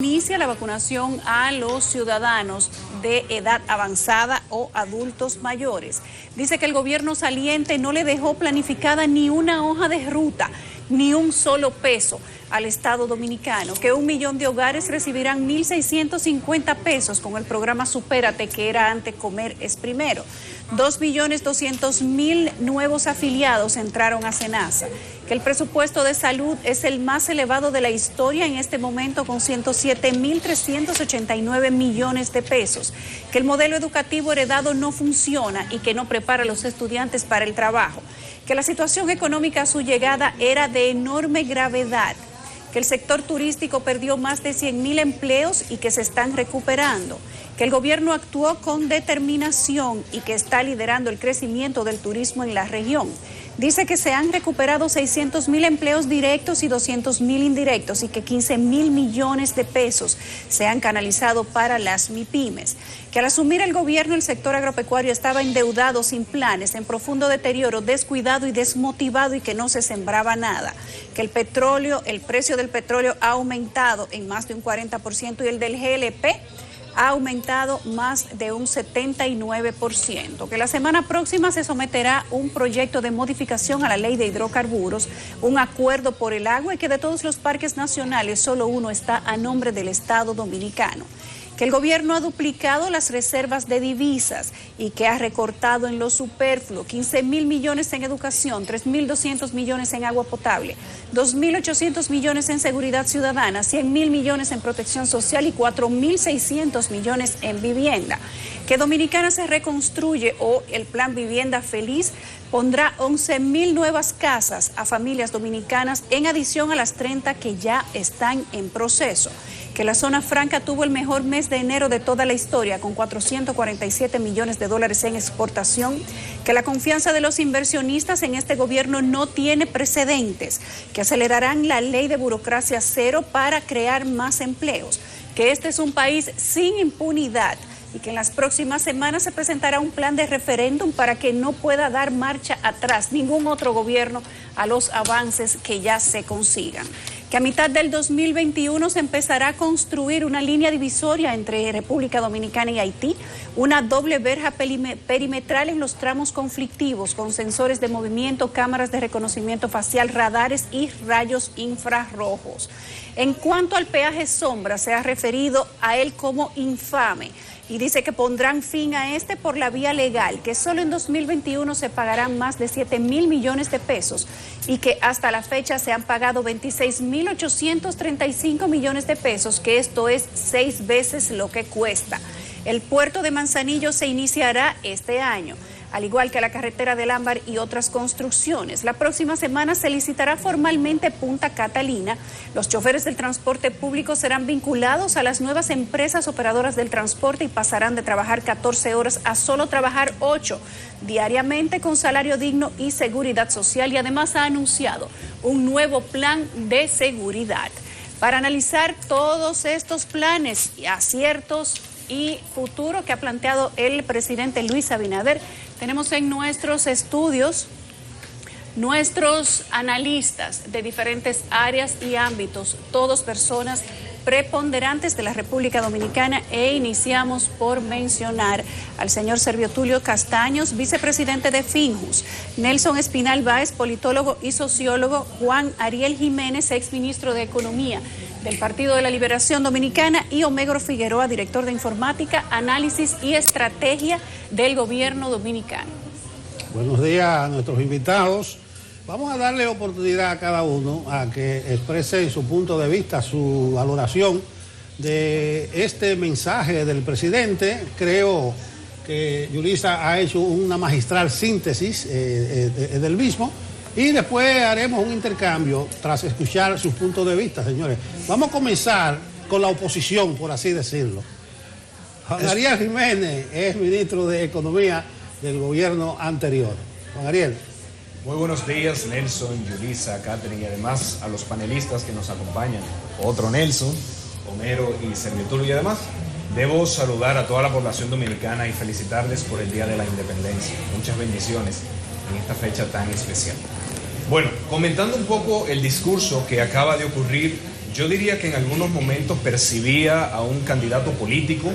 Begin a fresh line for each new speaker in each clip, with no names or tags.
Inicia la vacunación a los ciudadanos de edad avanzada o adultos mayores. Dice que el gobierno saliente no le dejó planificada ni una hoja de ruta, ni un solo peso al Estado dominicano, que 1 millón de hogares recibirán 1.650 pesos con el programa Supérate, que era antes Comer es Primero. 2.200.000 nuevos afiliados entraron a SENASA, que el presupuesto de salud es el más elevado de la historia en este momento con 107.389 millones de pesos, que el modelo educativo heredado no funciona y que no prepara a los estudiantes para el trabajo, que la situación económica a su llegada era de enorme gravedad, que el sector turístico perdió más de 100.000 empleos y que se están recuperando, que el gobierno actuó con determinación y que está liderando el crecimiento del turismo en la región. Dice que se han recuperado 600.000 empleos directos y 200.000 indirectos y que 15.000 millones de pesos se han canalizado para las MIPYMES. Que al asumir el gobierno el sector agropecuario estaba endeudado, sin planes, en profundo deterioro, descuidado y desmotivado y que no se sembraba nada. Que el precio del petróleo ha aumentado en más de un 40% y el del GLP ha aumentado más de un 79%, que la semana próxima se someterá un proyecto de modificación a la ley de hidrocarburos, un acuerdo por el agua y que de todos los parques nacionales solo uno está a nombre del Estado dominicano. Que el gobierno ha duplicado las reservas de divisas y que ha recortado en lo superfluo 15.000 millones en educación, 3.200 millones en agua potable, 2.800 millones en seguridad ciudadana, 100.000 millones en protección social y 4.600 millones en vivienda. Que Dominicana se reconstruye o el plan Vivienda Feliz pondrá 11.000 nuevas casas a familias dominicanas en adición a las 30 que ya están en proceso. Que la zona franca tuvo el mejor mes de enero de toda la historia con 447 millones de dólares en exportación, que la confianza de los inversionistas en este gobierno no tiene precedentes, que acelerarán la ley de burocracia cero para crear más empleos, que este es un país sin impunidad y que en las próximas semanas se presentará un plan de referéndum para que no pueda dar marcha atrás ningún otro gobierno a los avances que ya se consigan. Que a mitad del 2021 se empezará a construir una línea divisoria entre República Dominicana y Haití, una doble verja perimetral en los tramos conflictivos con sensores de movimiento, cámaras de reconocimiento facial, radares y rayos infrarrojos. En cuanto al peaje sombra, se ha referido a él como infame y dice que pondrán fin a este por la vía legal, que solo en 2021 se pagarán más de 7.000 millones de pesos y que hasta la fecha se han pagado 26.835 millones de pesos, que esto es 6 veces lo que cuesta. El puerto de Manzanillo se iniciará este año, al igual que la carretera del Ámbar y otras construcciones. La próxima semana se licitará formalmente Punta Catalina. Los choferes del transporte público serán vinculados a las nuevas empresas operadoras del transporte y pasarán de trabajar 14 horas a solo trabajar 8 diariamente con salario digno y seguridad social, y además ha anunciado un nuevo plan de seguridad. Para analizar todos estos planes y aciertos y futuro que ha planteado el presidente Luis Abinader, tenemos en nuestros estudios nuestros analistas de diferentes áreas y ámbitos, todos personas preponderantes de la República Dominicana, e iniciamos por mencionar al señor Servio Tulio Castaños, vicepresidente de Finjus, Nelson Espinal Báez, politólogo y sociólogo, Juan Ariel Jiménez, exministro de Economía del Partido de la Liberación Dominicana, y Omegro Figueroa, director de Informática, Análisis y Estrategia del Gobierno Dominicano.
Buenos días a nuestros invitados. Vamos a darle oportunidad a cada uno a que exprese su punto de vista, su valoración de este mensaje del presidente. Creo que Yulisa ha hecho una magistral síntesis del mismo, y después haremos un intercambio tras escuchar sus puntos de vista, señores. Vamos a comenzar con la oposición, por así decirlo. Juan Ariel Jiménez es ministro de Economía del gobierno anterior. Juan Ariel.
Muy buenos días, Nelson, Yulisa, Catherine, y además a los panelistas que nos acompañan. Otro Nelson, Homero y Servio Tulio. Y además, debo saludar a toda la población dominicana y felicitarles por el Día de la Independencia. Muchas bendiciones en esta fecha tan especial. Bueno, comentando un poco el discurso que acaba de ocurrir, Yo diría que en algunos momentos percibía a un candidato político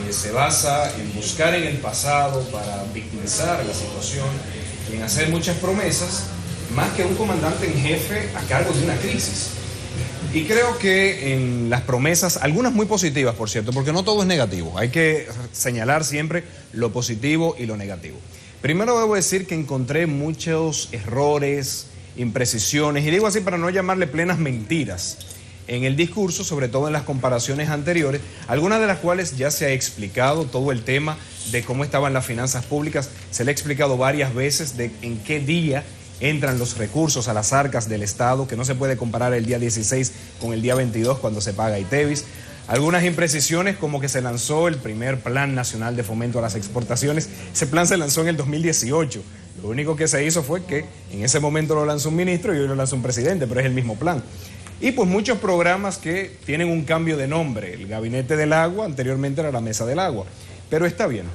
que se basa en buscar en el pasado para victimizar la situación y en hacer muchas promesas, más que un comandante en jefe a cargo de una crisis. Y creo que en las promesas, algunas muy positivas, por cierto, porque no todo es negativo, hay que señalar siempre lo positivo y lo negativo. Primero debo decir que encontré muchos errores, imprecisiones, y digo así para no llamarle plenas mentiras, en el discurso, sobre todo en las comparaciones anteriores, algunas de las cuales ya se ha explicado, todo el tema de cómo estaban las finanzas públicas, se le ha explicado varias veces de en qué día entran los recursos a las arcas del Estado, que no se puede comparar el día 16 con el día 22 cuando se paga ITEVIS. Algunas imprecisiones como que se lanzó el primer Plan Nacional de Fomento a las Exportaciones, ese plan se lanzó en el 2018, lo único que se hizo fue que en ese momento lo lanzó un ministro y hoy lo lanzó un presidente, pero es el mismo plan. Y pues muchos programas que tienen un cambio de nombre, el Gabinete del Agua, anteriormente era la Mesa del Agua, pero está bien,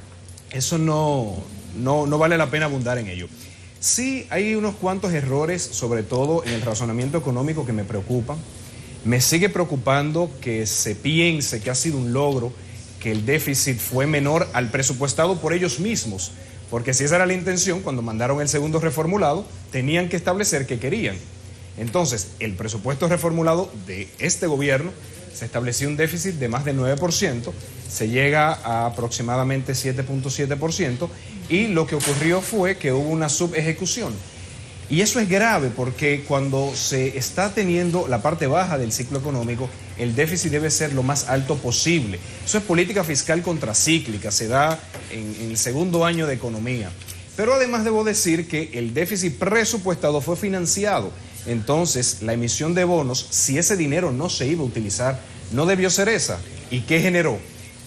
eso no vale la pena abundar en ello. Sí hay unos cuantos errores, sobre todo en el razonamiento económico, que me preocupan. Me sigue preocupando que se piense que ha sido un logro, que el déficit fue menor al presupuestado por ellos mismos, porque si esa era la intención, cuando mandaron el segundo reformulado, tenían que establecer qué querían. Entonces, el presupuesto reformulado de este gobierno se estableció un déficit de más del 9%, se llega a aproximadamente 7.7%, y lo que ocurrió fue que hubo una subejecución. Y eso es grave porque cuando se está teniendo la parte baja del ciclo económico, el déficit debe ser lo más alto posible. Eso es política fiscal contracíclica, se da en el segundo año de economía. Pero además debo decir que el déficit presupuestado fue financiado. Entonces, la emisión de bonos, si ese dinero no se iba a utilizar, no debió ser esa. ¿Y qué generó?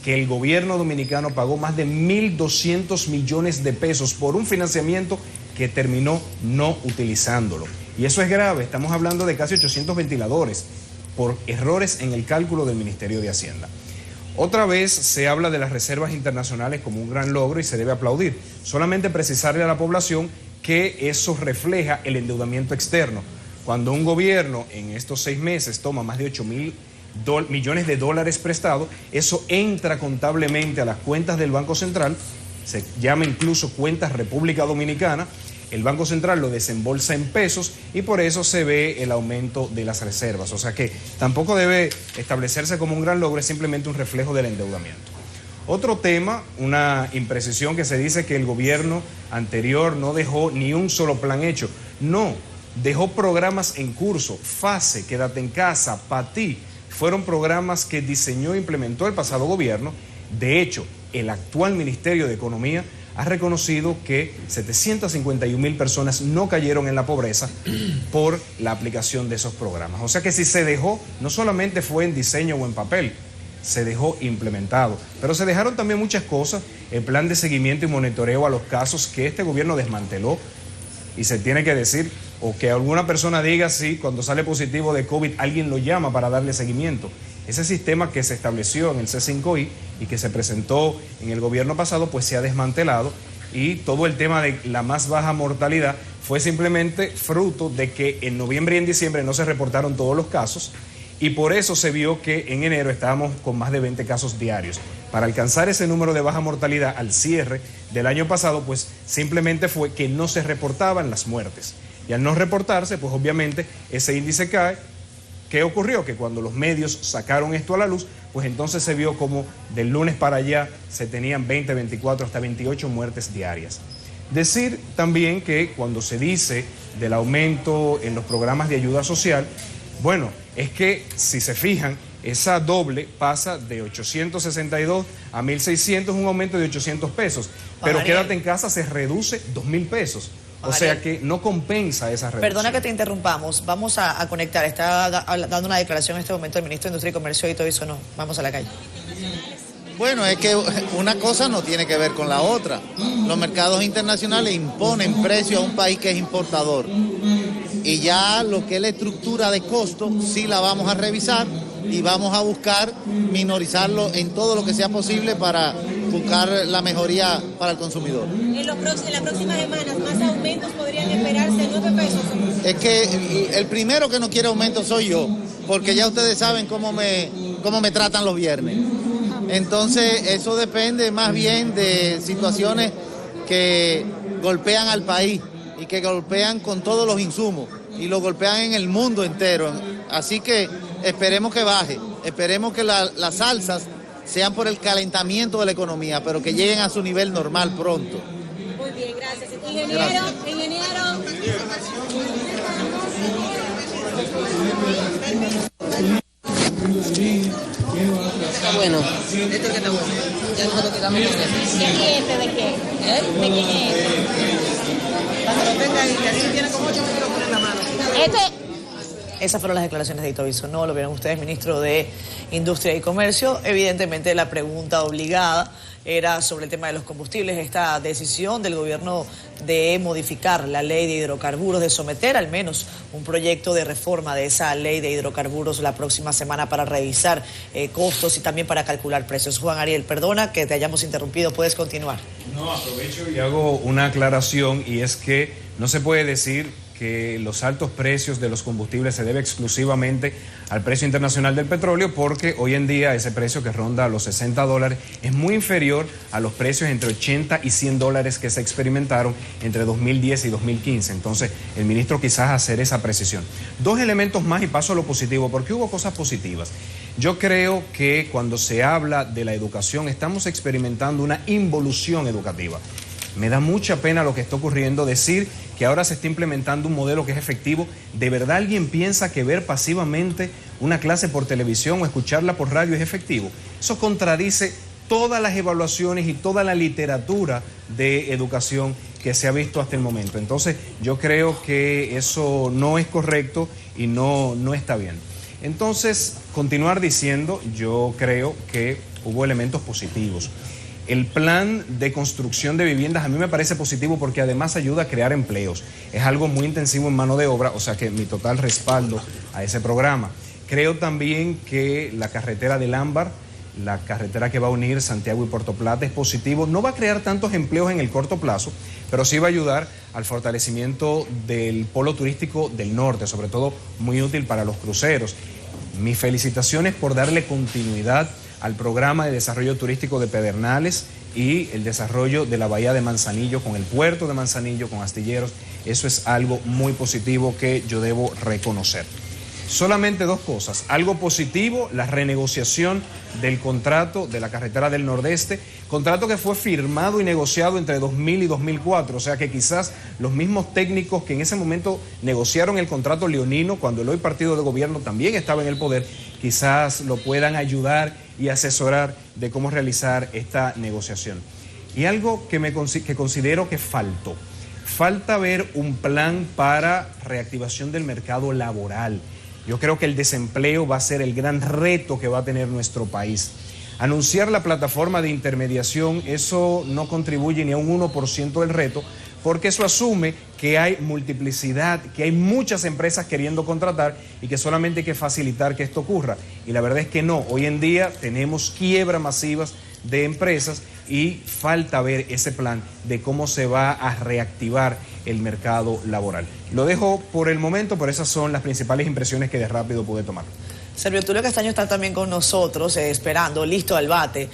Que el gobierno dominicano pagó más de 1.200 millones de pesos por un financiamiento que terminó no utilizándolo. Y eso es grave, estamos hablando de casi 800 ventiladores por errores en el cálculo del Ministerio de Hacienda. Otra vez se habla de las reservas internacionales como un gran logro y se debe aplaudir. Solamente precisarle a la población que eso refleja el endeudamiento externo. Cuando un gobierno en estos 6 meses toma más de 8.000 millones de dólares prestados, eso entra contablemente a las cuentas del Banco Central, se llama incluso cuentas República Dominicana, el Banco Central lo desembolsa en pesos y por eso se ve el aumento de las reservas. O sea que tampoco debe establecerse como un gran logro, es simplemente un reflejo del endeudamiento. Otro tema, una imprecisión que se dice que el gobierno anterior no dejó ni un solo plan hecho. No, dejó programas en curso, FASE, Quédate en Casa, PATI, fueron programas que diseñó e implementó el pasado gobierno. De hecho, el actual Ministerio de Economía ha reconocido que 751.000 personas no cayeron en la pobreza por la aplicación de esos programas. O sea que si se dejó, no solamente fue en diseño o en papel, se dejó implementado, pero se dejaron también muchas cosas, el plan de seguimiento y monitoreo a los casos que este gobierno desmanteló, y se tiene que decir, o que alguna persona diga si cuando sale positivo de COVID alguien lo llama para darle seguimiento. Ese sistema que se estableció en el C5I y que se presentó en el gobierno pasado, pues se ha desmantelado, y todo el tema de la más baja mortalidad fue simplemente fruto de que en noviembre y en diciembre no se reportaron todos los casos, y por eso se vio que en enero estábamos con más de 20 casos diarios. Para alcanzar ese número de baja mortalidad al cierre del año pasado, pues simplemente fue que no se reportaban las muertes. Y al no reportarse, pues obviamente ese índice cae. ¿Qué ocurrió? Que cuando los medios sacaron esto a la luz, pues entonces se vio como del lunes para allá se tenían 20, 24, hasta 28 muertes diarias. Decir también que cuando se dice del aumento en los programas de ayuda social, bueno, es que si se fijan, esa doble pasa de 862 a 1.600, un aumento de 800 pesos, pero Quédate en Casa se reduce 2.000 pesos. O sea que no compensa esa reducción.
Perdona que te interrumpamos, vamos a conectar. Está dando una declaración en este momento el ministro de Industria y Comercio y todo eso. No, vamos a la calle.
Bueno, es que una cosa no tiene que ver con la otra. Los mercados internacionales imponen precios a un país que es importador. Y ya lo que es la estructura de costo, sí la vamos a revisar y vamos a buscar minorizarlo en todo lo que sea posible para buscar la mejoría para el consumidor.
En las próximas semanas, ¿más aumentos podrían esperarse? 9 pesos.
Es que el primero que no quiere aumento soy yo. porque ya ustedes saben cómo me tratan los viernes. Entonces, eso depende más bien de situaciones que golpean al país y que golpean con todos los insumos y lo golpean en el mundo entero. Así que esperemos que baje, esperemos que las salsas sean por el calentamiento de la economía, pero que lleguen a su nivel normal pronto.
Muy bien, gracias. Ingeniero.
Está bueno. Este que está bueno. Ya nosotros quedamos con eso.
¿Qué cliente de qué? ¿De quién es este?
Cuando lo tenga ahí, que así tiene como 8 micrófonos en la mano.
Esas fueron las declaraciones de Hito Bisonó, lo vieron ustedes, ministro de Industria y Comercio. Evidentemente la pregunta obligada era sobre el tema de los combustibles, esta decisión del gobierno de modificar la ley de hidrocarburos, de someter al menos un proyecto de reforma de esa ley de hidrocarburos la próxima semana para revisar costos y también para calcular precios. Juan Ariel, perdona que te hayamos interrumpido, puedes continuar.
No, aprovecho y hago una aclaración, y es que no se puede decir que los altos precios de los combustibles se debe exclusivamente al precio internacional del petróleo, porque hoy en día ese precio que ronda los $60 es muy inferior a los precios entre $80 y $100 que se experimentaron entre 2010 y 2015. Entonces, el ministro quizás hacer esa precisión. Dos elementos más y paso a lo positivo, porque hubo cosas positivas. Yo creo que cuando se habla de la educación estamos experimentando una involución educativa. Me da mucha pena lo que está ocurriendo, decir que ahora se está implementando un modelo que es efectivo. ¿De verdad alguien piensa que ver pasivamente una clase por televisión o escucharla por radio es efectivo? Eso contradice todas las evaluaciones y toda la literatura de educación que se ha visto hasta el momento. Entonces, yo creo que eso no es correcto y no está bien. Entonces, continuar diciendo, yo creo que hubo elementos positivos. El plan de construcción de viviendas a mí me parece positivo porque además ayuda a crear empleos. Es algo muy intensivo en mano de obra, o sea que mi total respaldo a ese programa. Creo también que la carretera del Ámbar, la carretera que va a unir Santiago y Puerto Plata, es positivo. No va a crear tantos empleos en el corto plazo, pero sí va a ayudar al fortalecimiento del polo turístico del norte, sobre todo muy útil para los cruceros. Mis felicitaciones por darle continuidad al programa de desarrollo turístico de Pedernales y el desarrollo de la bahía de Manzanillo con el puerto de Manzanillo, con astilleros. Eso es algo muy positivo que yo debo reconocer. Solamente dos cosas. Algo positivo, la renegociación del contrato de la carretera del Nordeste, contrato que fue firmado y negociado entre 2000 y 2004, o sea que quizás los mismos técnicos que en ese momento negociaron el contrato leonino, cuando el hoy partido de gobierno también estaba en el poder, quizás lo puedan ayudar y asesorar de cómo realizar esta negociación. Y algo que considero que falta ver un plan para reactivación del mercado laboral. Yo creo que el desempleo va a ser el gran reto que va a tener nuestro país. Anunciar la plataforma de intermediación, eso no contribuye ni a un 1% del reto, porque eso asume que hay multiplicidad, que hay muchas empresas queriendo contratar y que solamente hay que facilitar que esto ocurra. Y la verdad es que no, hoy en día tenemos quiebras masivas de empresas y falta ver ese plan de cómo se va a reactivar el mercado laboral. Lo dejo por el momento, pero esas son las principales impresiones que de rápido pude tomar.
Servio Tulio Castaño está también con nosotros, esperando, listo al bate.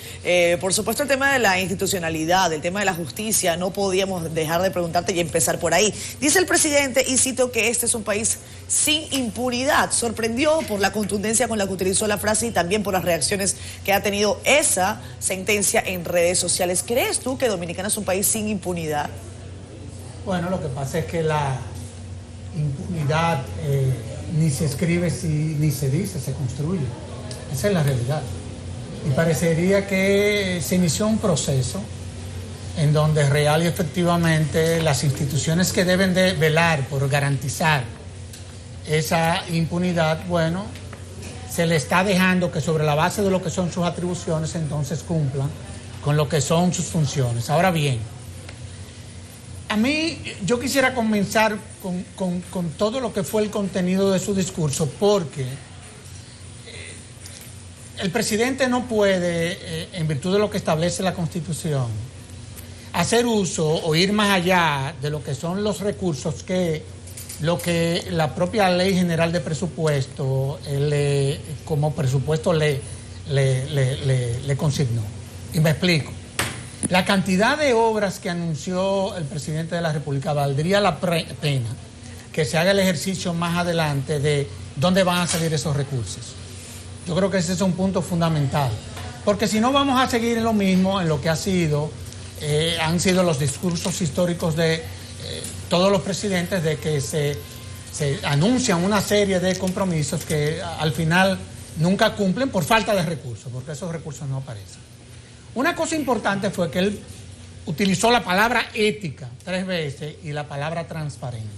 Por supuesto, el tema de la institucionalidad, el tema de la justicia, no podíamos dejar de preguntarte y empezar por ahí. Dice el presidente, y cito, que este es un país sin impunidad. Sorprendió por la contundencia con la que utilizó la frase y también por las reacciones que ha tenido esa sentencia en redes sociales. ¿Crees tú que Dominicana es un país sin impunidad?
Bueno, lo que pasa es que la impunidad ni se escribe ni se dice, se construye. Esa es la realidad. Y parecería que se inició un proceso en donde real y efectivamente las instituciones que deben de velar por garantizar esa impunidad, bueno, se le está dejando que sobre la base de lo que son sus atribuciones entonces cumplan con lo que son sus funciones. Ahora bien, a mí, yo quisiera comenzar con todo lo que fue el contenido de su discurso, porque el presidente no puede, en virtud de lo que establece la Constitución, hacer uso o ir más allá de lo que son los recursos que lo que la propia Ley General de Presupuesto, como presupuesto le consignó. Y me explico. La cantidad de obras que anunció el presidente de la República valdría la pena que se haga el ejercicio más adelante de dónde van a salir esos recursos. Yo creo que ese es un punto fundamental. Porque si no vamos a seguir en lo mismo, en lo que han sido los discursos históricos de todos los presidentes, de que se anuncian una serie de compromisos que al final nunca cumplen por falta de recursos, porque esos recursos no aparecen. Una cosa importante fue que él utilizó la palabra ética 3 veces y la palabra transparencia.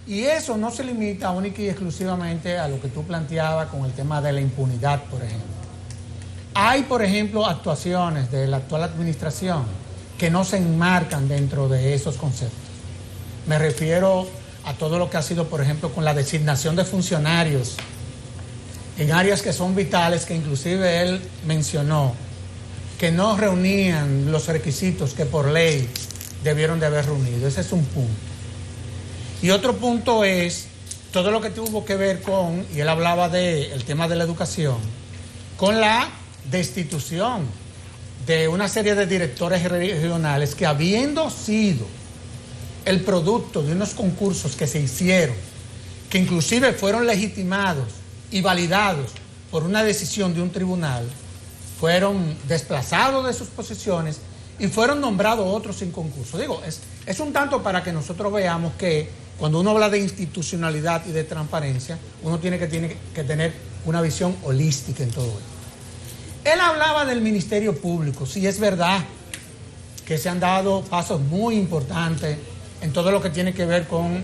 Y eso no se limita única y exclusivamente a lo que tú planteabas con el tema de la impunidad, por ejemplo. Hay, por ejemplo, actuaciones de la actual administración que no se enmarcan dentro de esos conceptos. Me refiero a todo lo que ha sido, por ejemplo, con la designación de funcionarios en áreas que son vitales, que inclusive él mencionó que no reunían los requisitos que por ley debieron de haber reunido. Ese es un punto. Y otro punto es todo lo que tuvo que ver con, y él hablaba del tema de la educación, con la destitución de una serie de directores regionales que, habiendo sido el producto de unos concursos que se hicieron, que inclusive fueron legitimados y validados por una decisión de un tribunal, fueron desplazados de sus posiciones y fueron nombrados otros sin concurso. Digo, es un tanto para que nosotros veamos que cuando uno habla de institucionalidad y de transparencia, uno tiene que tener una visión holística en todo esto. Él hablaba del Ministerio Público. Sí, es verdad que se han dado pasos muy importantes en todo lo que tiene que ver con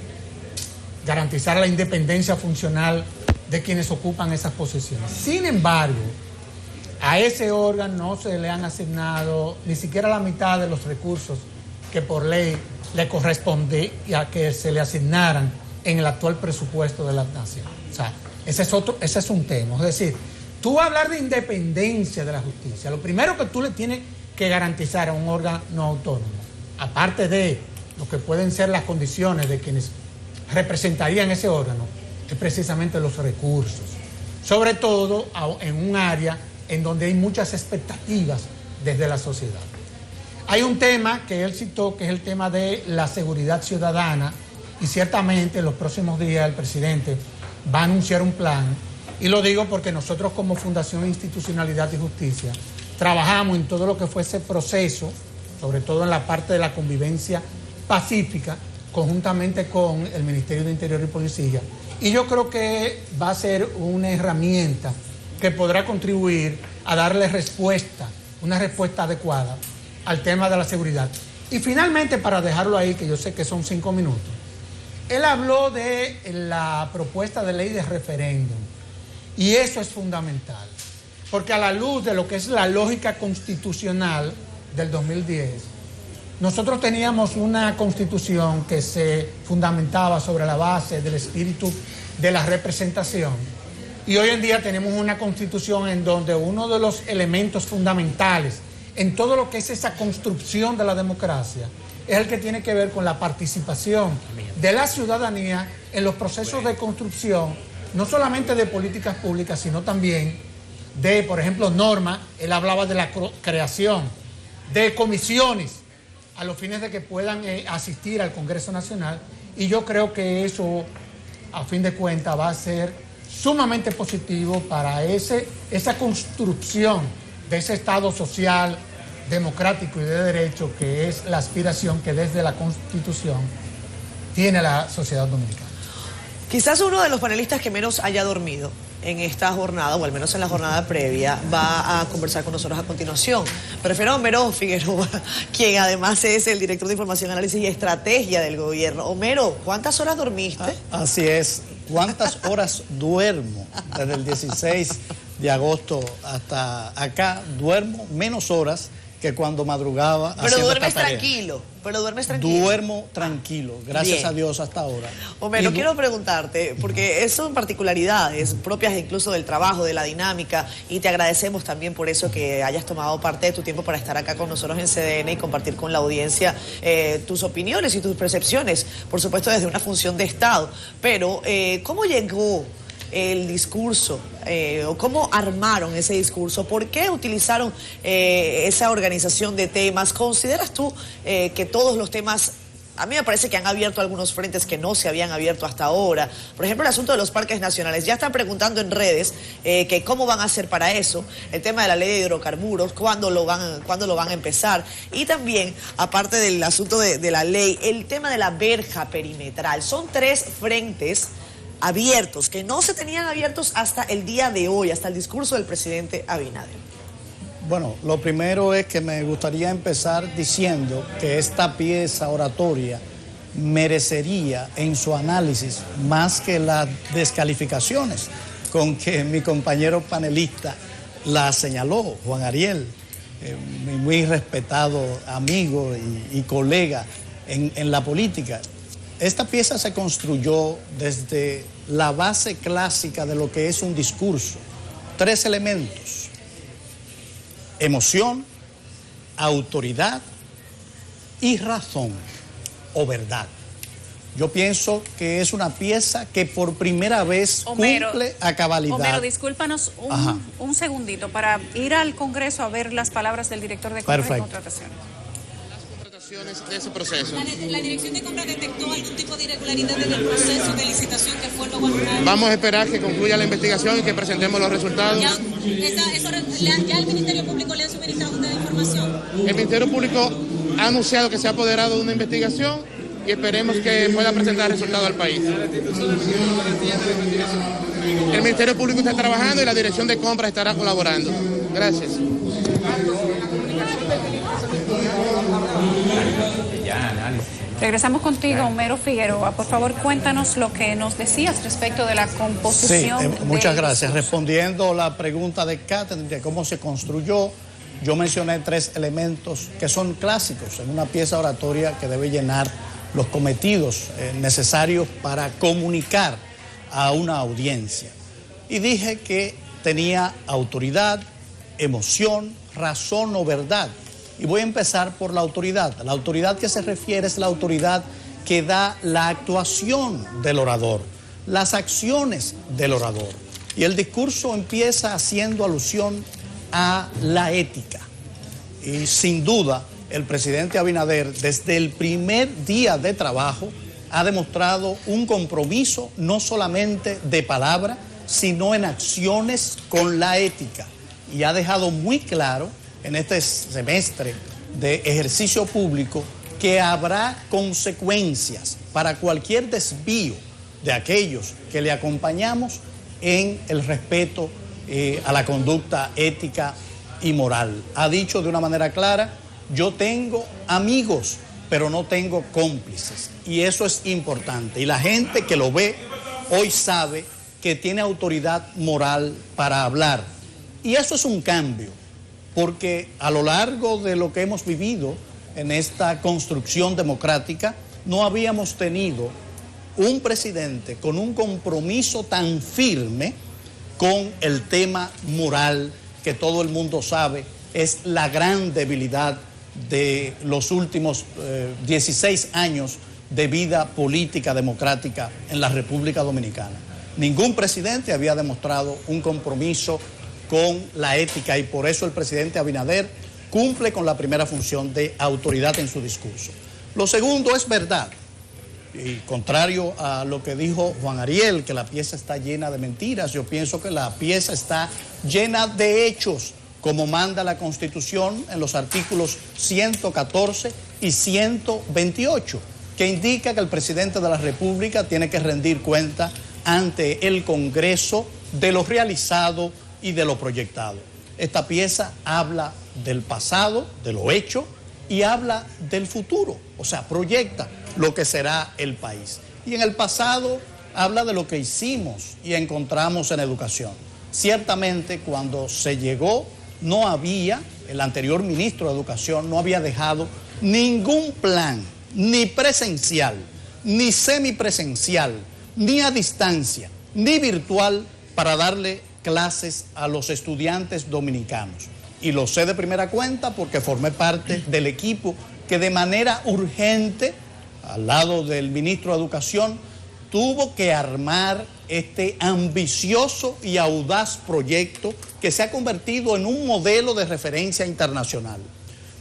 garantizar la independencia funcional de quienes ocupan esas posiciones. Sin embargo, a ese órgano no se le han asignado ni siquiera la mitad de los recursos que por ley le corresponde a que se le asignaran en el actual presupuesto de la nación. O sea, ese es un tema. Es decir, tú vas a hablar de independencia de la justicia. Lo primero que tú le tienes que garantizar a un órgano autónomo, aparte de lo que pueden ser las condiciones de quienes representarían ese órgano, es precisamente los recursos. Sobre todo en un área en donde hay muchas expectativas desde la sociedad. Hay un tema que él citó, que es el tema de la seguridad ciudadana, y ciertamente en los próximos días el presidente va a anunciar un plan. Y lo digo porque nosotros como Fundación Institucionalidad y Justicia trabajamos en todo lo que fue ese proceso, sobre todo en la parte de la convivencia pacífica, conjuntamente con el Ministerio de Interior y Policía. Y yo creo que va a ser una herramienta que podrá contribuir a darle una respuesta adecuada al tema de la seguridad. Y finalmente, para dejarlo ahí, que yo sé que son 5 minutos, él habló de la propuesta de ley de referéndum. Y eso es fundamental, porque a la luz de lo que es la lógica constitucional del 2010, nosotros teníamos una constitución que se fundamentaba sobre la base del espíritu de la representación. Y hoy en día tenemos una constitución en donde uno de los elementos fundamentales en todo lo que es esa construcción de la democracia es el que tiene que ver con la participación de la ciudadanía en los procesos de construcción, no solamente de políticas públicas, sino también de, por ejemplo, normas. Él hablaba de la creación de comisiones a los fines de que puedan asistir al Congreso Nacional, y yo creo que eso, a fin de cuentas, va a ser sumamente positivo para esa construcción de ese Estado social, democrático y de derecho, que es la aspiración que desde la Constitución tiene la sociedad dominicana.
Quizás uno de los panelistas que menos haya dormido en esta jornada, o al menos en la jornada previa, va a conversar con nosotros a continuación. Prefiero a Homero Figueroa, quien además es el director de Información, Análisis y Estrategia del gobierno. Homero, ¿cuántas horas dormiste?
Así es. ¿Cuántas horas duermo? Desde el 16 de agosto hasta acá duermo menos horas que cuando madrugaba
pero
haciendo
duermes
esta tarea.
Tranquilo, pero duermes tranquilo.
Duermo tranquilo, gracias a Dios hasta ahora.
Homero, quiero preguntarte, porque son particularidades propias incluso del trabajo, de la dinámica, y te agradecemos también por eso que hayas tomado parte de tu tiempo para estar acá con nosotros en CDN y compartir con la audiencia tus opiniones y tus percepciones, por supuesto desde una función de Estado. Pero, ¿cómo llegó el discurso o cómo armaron ese discurso? ¿Por qué utilizaron esa organización de temas? ¿Consideras tú que todos los temas, a mí me parece que han abierto algunos frentes que no se habían abierto hasta ahora? Por ejemplo, el asunto de los parques nacionales. Ya están preguntando en redes que cómo van a hacer para eso. El tema de la ley de hidrocarburos, cuándo lo van a empezar. Y también, aparte del asunto de la ley, el tema de la verja perimetral. Son 3 frentes abiertos, que no se tenían abiertos hasta el día de hoy, hasta el discurso del presidente Abinader.
Bueno, lo primero es que me gustaría empezar diciendo que esta pieza oratoria merecería en su análisis más que las descalificaciones con que mi compañero panelista la señaló, Juan Ariel, mi muy respetado amigo y colega en la política. Esta pieza se construyó desde la base clásica de lo que es un discurso. 3 elementos: emoción, autoridad y razón o verdad. Yo pienso que es una pieza que por primera vez cumple a cabalidad.
Homero, discúlpanos un segundito para ir al Congreso a ver las palabras del director de compras y contrataciones.
De ese proceso.
¿La Dirección de Compras detectó algún tipo de irregularidad en el proceso de licitación que fue luego anulado?
Vamos a esperar que concluya la investigación y que presentemos los resultados.
¿Ya el Ministerio Público le ha suministrado usted información?
El Ministerio Público ha anunciado que se ha apoderado de una investigación y esperemos que pueda presentar resultados al país. El Ministerio Público está trabajando y la Dirección de Compras estará colaborando. Gracias.
Regresamos contigo, Homero Figueroa. Por favor, cuéntanos lo que nos decías respecto de la composición.
Sí, muchas gracias. Respondiendo la pregunta de Catherine de cómo se construyó, yo mencioné 3 elementos que son clásicos en una pieza oratoria que debe llenar los cometidos necesarios para comunicar a una audiencia. Y dije que tenía autoridad, emoción, razón o verdad. Y voy a empezar por la autoridad. La autoridad que se refiere es la autoridad que da la actuación del orador, las acciones del orador. Y el discurso empieza haciendo alusión a la ética. Y sin duda, el presidente Abinader, desde el primer día de trabajo, ha demostrado un compromiso no solamente de palabra, sino en acciones con la ética. Y ha dejado muy claro en este semestre de ejercicio público que habrá consecuencias para cualquier desvío de aquellos que le acompañamos en el respeto a la conducta ética y moral. Ha dicho de una manera clara: yo tengo amigos, pero no tengo cómplices. Y eso es importante. Y la gente que lo ve hoy sabe que tiene autoridad moral para hablar. Y eso es un cambio, porque a lo largo de lo que hemos vivido en esta construcción democrática, no habíamos tenido un presidente con un compromiso tan firme con el tema moral, que todo el mundo sabe es la gran debilidad de los últimos 16 años de vida política democrática en la República Dominicana. Ningún presidente había demostrado un compromiso con la ética y por eso el presidente Abinader cumple con la primera función de autoridad en su discurso. Lo segundo es verdad. Y contrario a lo que dijo Juan Ariel, que la pieza está llena de mentiras, yo pienso que la pieza está llena de hechos, como manda la Constitución en los artículos 114 y 128, que indica que el presidente de la República tiene que rendir cuenta ante el Congreso de lo realizado y de lo proyectado. Esta pieza habla del pasado, de lo hecho, y habla del futuro, o sea, proyecta lo que será el país. Y en el pasado habla de lo que hicimos y encontramos en educación. Ciertamente, cuando se llegó, no había el anterior ministro de Educación no había dejado ningún plan, ni presencial, ni semipresencial, ni a distancia, ni virtual, para darle clases a los estudiantes dominicanos. Y lo sé de primera cuenta porque formé parte del equipo que de manera urgente, al lado del ministro de Educación, tuvo que armar este ambicioso y audaz proyecto que se ha convertido en un modelo de referencia internacional.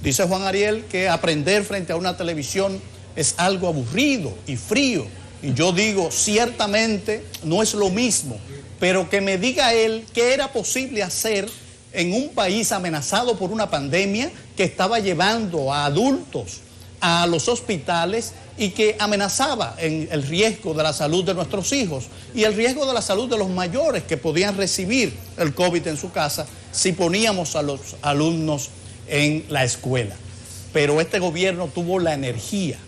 Dice Juan Ariel que aprender frente a una televisión es algo aburrido y frío. Y yo digo, ciertamente no es lo mismo, pero que me diga él qué era posible hacer en un país amenazado por una pandemia que estaba llevando a adultos a los hospitales y que amenazaba en el riesgo de la salud de nuestros hijos y el riesgo de la salud de los mayores que podían recibir el COVID en su casa si poníamos a los alumnos en la escuela. Pero este gobierno tuvo la energía,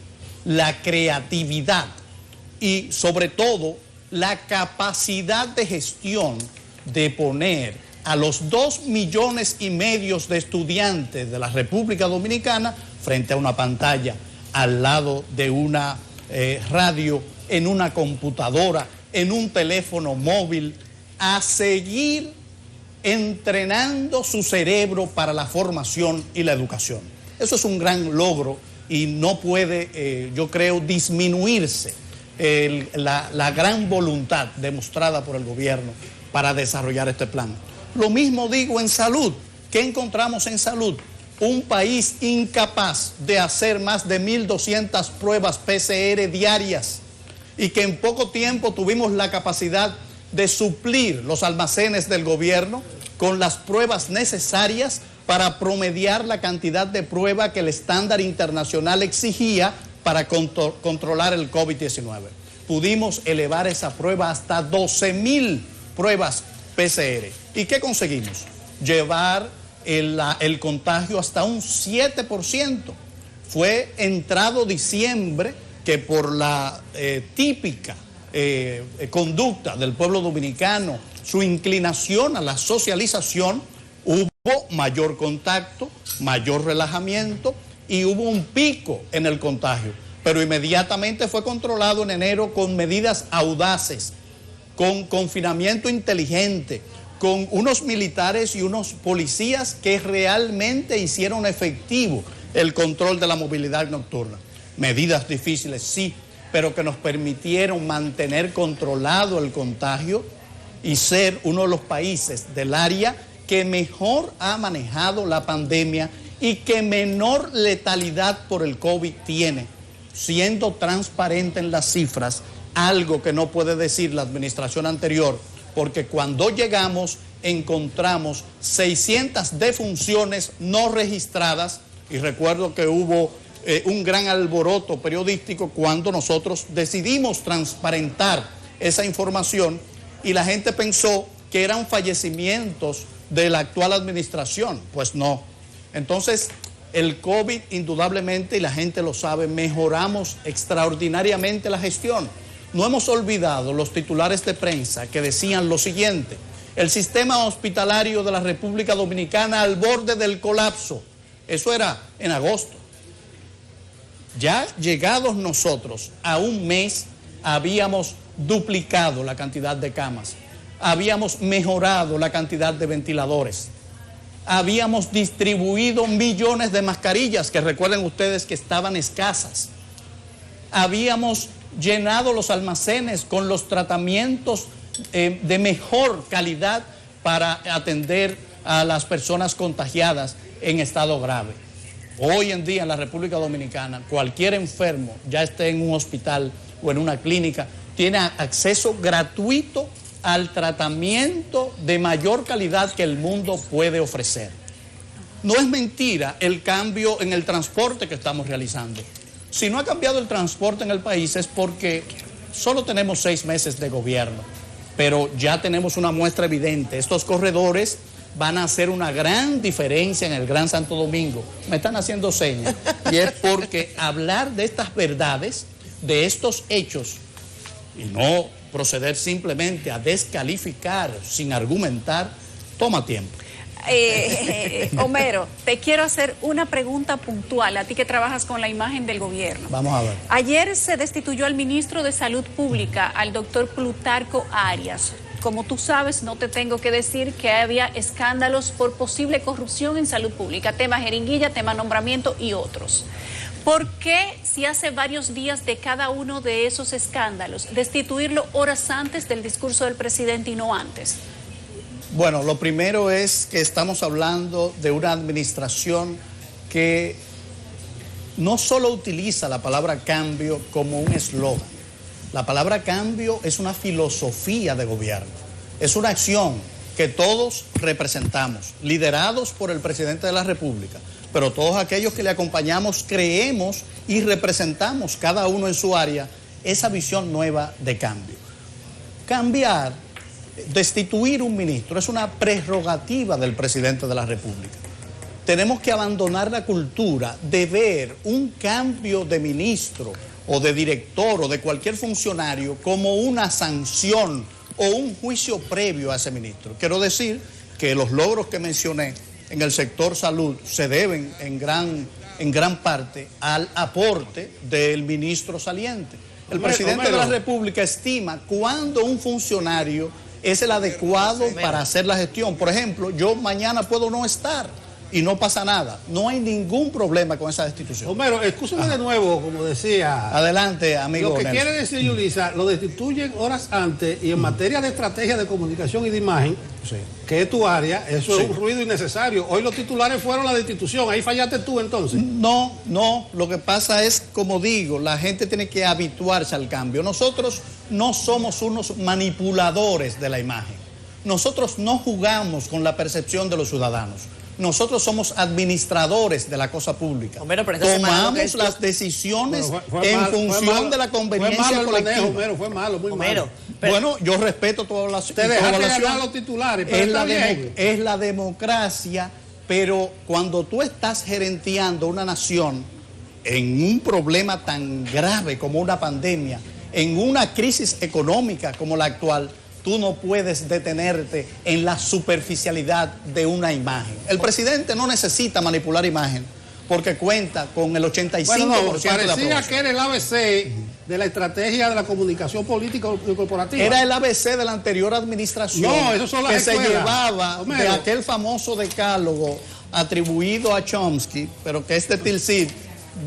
la creatividad y sobre todo la capacidad de gestión de poner a los 2,5 millones de estudiantes de la República Dominicana frente a una pantalla, al lado de una radio, en una computadora, en un teléfono móvil, a seguir entrenando su cerebro para la formación y la educación. Eso es un gran logro y no puede, yo creo, disminuirse la gran voluntad demostrada por el gobierno para desarrollar este plan. Lo mismo digo en salud. ¿Qué encontramos en salud? Un país incapaz de hacer más de 1.200 pruebas PCR diarias y que en poco tiempo tuvimos la capacidad de suplir los almacenes del gobierno con las pruebas necesarias para promediar la cantidad de prueba que el estándar internacional exigía para controlar el COVID-19. Pudimos elevar esa prueba hasta 12,000 pruebas PCR. ¿Y qué conseguimos? Llevar el contagio hasta un 7%. Fue entrado diciembre que por la típica conducta del pueblo dominicano, su inclinación a la socialización, hubo mayor contacto, mayor relajamiento y hubo un pico en el contagio. Pero inmediatamente fue controlado en enero con medidas audaces, con confinamiento inteligente, con unos militares y unos policías que realmente hicieron efectivo el control de la movilidad nocturna. Medidas difíciles, sí, pero que nos permitieron mantener controlado el contagio y ser uno de los países del área que mejor ha manejado la pandemia y que menor letalidad por el COVID tiene, siendo transparente en las cifras, algo que no puede decir la administración anterior, porque cuando llegamos encontramos 600 defunciones no registradas y recuerdo que hubo un gran alboroto periodístico cuando nosotros decidimos transparentar esa información y la gente pensó que eran fallecimientos de la actual administración. Pues no. Entonces, el COVID indudablemente, y la gente lo sabe, mejoramos extraordinariamente la gestión. No hemos olvidado los titulares de prensa que decían lo siguiente: el sistema hospitalario de la República Dominicana al borde del colapso. Eso era en agosto. Ya llegados nosotros a un mes, habíamos duplicado la cantidad de camas, habíamos mejorado la cantidad de ventiladores, habíamos distribuido millones de mascarillas, que recuerden ustedes que estaban escasas, habíamos llenado los almacenes con los tratamientos de mejor calidad para atender a las personas contagiadas en estado grave. Hoy en día en la República Dominicana, cualquier enfermo, ya esté en un hospital o en una clínica, tiene acceso gratuito al tratamiento de mayor calidad que el mundo puede ofrecer. No es mentira el cambio en el transporte que estamos realizando. Si no ha cambiado el transporte en el país es porque solo tenemos 6 meses de gobierno, pero ya tenemos una muestra evidente. Estos corredores van a hacer una gran diferencia en el Gran Santo Domingo. Me están haciendo señas. Y es porque hablar de estas verdades, de estos hechos, y no proceder simplemente a descalificar sin argumentar, toma tiempo.
Homero, te quiero hacer una pregunta puntual, a ti que trabajas con la imagen del gobierno.
Vamos a ver.
Ayer se destituyó al ministro de Salud Pública, al doctor Plutarco Arias. Como tú sabes, no te tengo que decir que había escándalos por posible corrupción en salud pública, tema jeringuilla, tema nombramiento y otros. ¿Por qué, si hace varios días de cada uno de esos escándalos, destituirlo horas antes del discurso del presidente y no antes?
Bueno, lo primero es que estamos hablando de una administración que no solo utiliza la palabra cambio como un eslogan. La palabra cambio es una filosofía de gobierno, es una acción que todos representamos, liderados por el presidente de la República, pero todos aquellos que le acompañamos creemos y representamos cada uno en su área esa visión nueva de cambio. Cambiar, destituir un ministro es una prerrogativa del presidente de la República. Tenemos que abandonar la cultura de ver un cambio de ministro o de director o de cualquier funcionario como una sanción o un juicio previo a ese ministro. Quiero decir que los logros que mencioné en el sector salud se deben en gran parte al aporte del ministro saliente. El presidente de la República estima cuándo un funcionario es el adecuado para hacer la gestión. Por ejemplo, yo mañana puedo no estar y no pasa nada. No hay ningún problema con esa destitución.
Homero, escúchame de nuevo, como decía.
Adelante, amigo.
Lo que
Nelson
quiere decir, Yulisa, lo destituyen horas antes y en materia de estrategia de comunicación y de imagen,
sí,
que es tu área, eso sí, es un ruido innecesario. Hoy los titulares fueron la destitución, ahí fallaste tú entonces.
No, lo que pasa es, como digo, la gente tiene que habituarse al cambio. Nosotros no somos unos manipuladores de la imagen. Nosotros no jugamos con la percepción de los ciudadanos. Nosotros somos administradores de la cosa pública.
Homero,
tomamos las decisiones función de la conveniencia colectiva.
Homero, fue malo, muy malo.
Bueno, yo respeto tu evaluación.
Te dejaste ganar los titulares, pero
es la democracia, pero cuando tú estás gerenteando una nación en un problema tan grave como una pandemia, en una crisis económica como la actual, tú no puedes detenerte en la superficialidad de una imagen. El presidente no necesita manipular imagen porque cuenta con el 85% de
parecía
aprobación.
que era el ABC de la estrategia de la comunicación política y corporativa.
Era el ABC de la anterior administración.
No, eso son las
que
escuelas.
Se llevaba
Homero,
de aquel famoso decálogo atribuido a Chomsky, pero que es de Tilsit,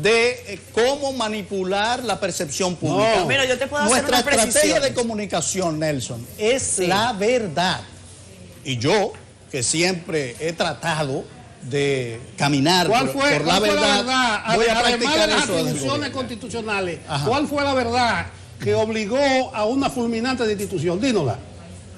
de cómo manipular la percepción pública.
No. Mira, yo te puedo
Nuestra
hacer una
estrategia de comunicación, Nelson, es la verdad. Y yo, que siempre he tratado de caminar por la verdad, voy a practicar
de las
eso.
atribuciones constitucionales, ¿cuál fue la verdad que obligó a una fulminante destitución? Dínosla.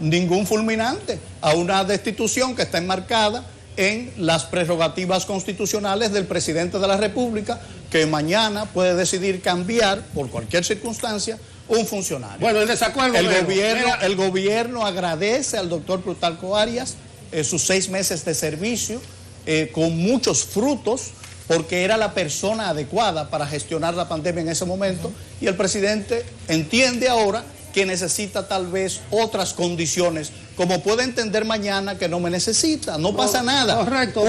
Ningún fulminante, a una destitución que está enmarcada en las prerrogativas constitucionales del presidente de la República, que mañana puede decidir cambiar, por cualquier circunstancia, un funcionario.
Bueno, el desacuerdo.
El gobierno agradece al doctor Plutarco Arias sus 6 meses de servicio, con muchos frutos, porque era la persona adecuada para gestionar la pandemia en ese momento, y el presidente entiende ahora que necesita tal vez otras condiciones, como puede entender mañana que no me necesita, no pasa nada.
Correcto.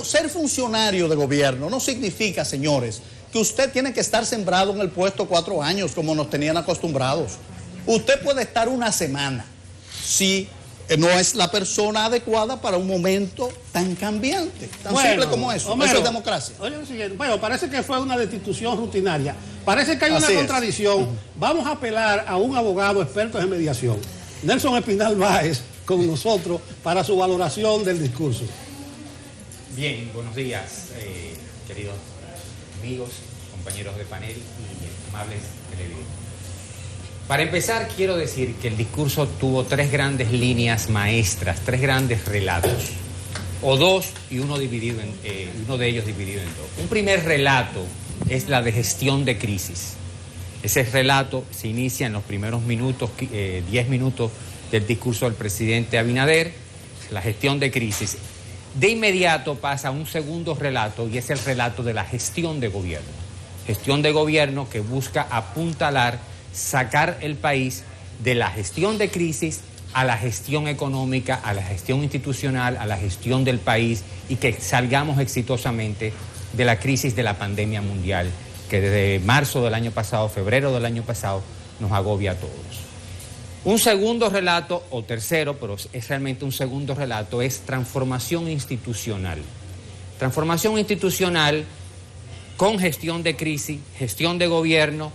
Ser funcionario de gobierno no significa, señores, que usted tiene que estar sembrado en el puesto 4 años como nos tenían acostumbrados. Usted puede estar una semana si no es la persona adecuada para un momento tan cambiante, tan simple como eso. Homero, eso es democracia.
Oye, lo siguiente, bueno, parece que fue una destitución rutinaria. Parece que hay una contradicción. Vamos a apelar a un abogado experto en mediación, Nelson Espinal Báez, con nosotros para su valoración del discurso.
Bien, buenos días, queridos amigos, compañeros de panel y amables televidentes. Para empezar, quiero decir que el discurso tuvo 3 grandes líneas maestras, 3 grandes relatos, o 2 y uno de ellos dividido en 2. Un primer relato es la de gestión de crisis. Ese relato se inicia en los primeros minutos, 10 minutos del discurso del presidente Abinader, la gestión de crisis. De inmediato pasa a un segundo relato y es el relato de la gestión de gobierno. Gestión de gobierno que busca apuntalar, sacar el país de la gestión de crisis a la gestión económica, a la gestión institucional, a la gestión del país y que salgamos exitosamente de la crisis de la pandemia mundial que desde marzo del año pasado, febrero del año pasado, nos agobia a todos. Un segundo relato, o tercero, pero es realmente un segundo relato, es transformación institucional. Transformación institucional con gestión de crisis, gestión de gobierno,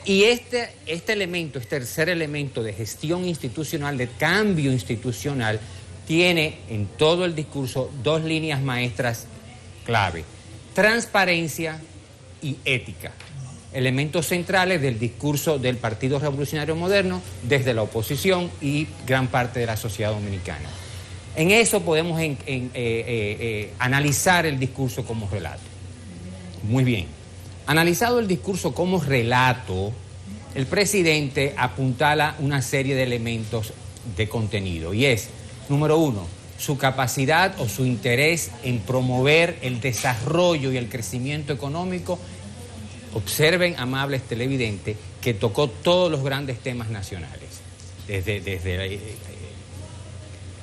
y este elemento, este tercer elemento de gestión institucional, de cambio institucional, tiene en todo el discurso dos líneas maestras clave: transparencia y ética. Elementos centrales del discurso del Partido Revolucionario Moderno desde la oposición y gran parte de la sociedad dominicana. En eso podemos analizar el discurso como relato. Muy bien. Analizado el discurso como relato, el presidente apuntala una serie de elementos de contenido y es, número uno, su capacidad o su interés en promover el desarrollo y el crecimiento económico. Observen, amables televidentes, que tocó todos los grandes temas nacionales, desde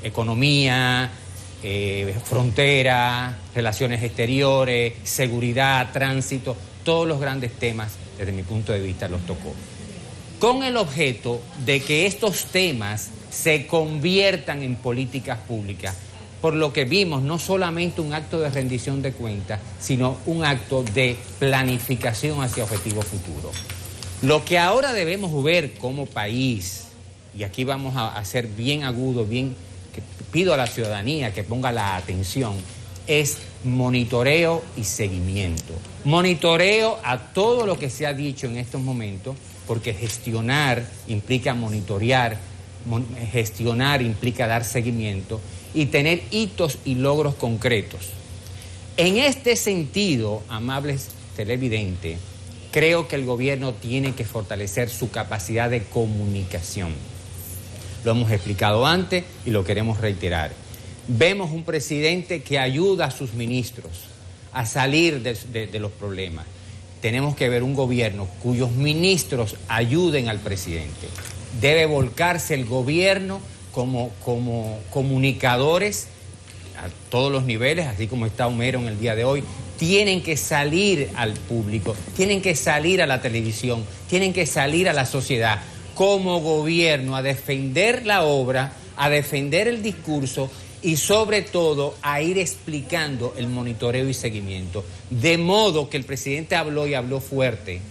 economía, frontera, relaciones exteriores, seguridad, tránsito, todos los grandes temas, desde mi punto de vista, los tocó. Con el objeto de que estos temas se conviertan en políticas públicas, por lo que vimos no solamente un acto de rendición de cuentas, sino un acto de planificación hacia objetivos futuros. Lo que ahora debemos ver como país, y aquí vamos a ser bien agudos, bien, que pido a la ciudadanía que ponga la atención, es monitoreo y seguimiento. Monitoreo a todo lo que se ha dicho en estos momentos, porque gestionar implica monitorear, gestionar implica dar seguimiento y tener hitos y logros concretos. En este sentido, amables televidentes, creo que el gobierno tiene que fortalecer su capacidad de comunicación. Lo hemos explicado antes y lo queremos reiterar. Vemos un presidente que ayuda a sus ministros a salir de los problemas. Tenemos que ver un gobierno cuyos ministros ayuden al presidente. Debe volcarse el gobierno como comunicadores a todos los niveles, así como está Homero en el día de hoy. Tienen que salir al público, tienen que salir a la televisión, tienen que salir a la sociedad como gobierno a defender la obra, a defender el discurso y sobre todo a ir explicando el monitoreo y seguimiento. De modo que el presidente habló y habló fuerte.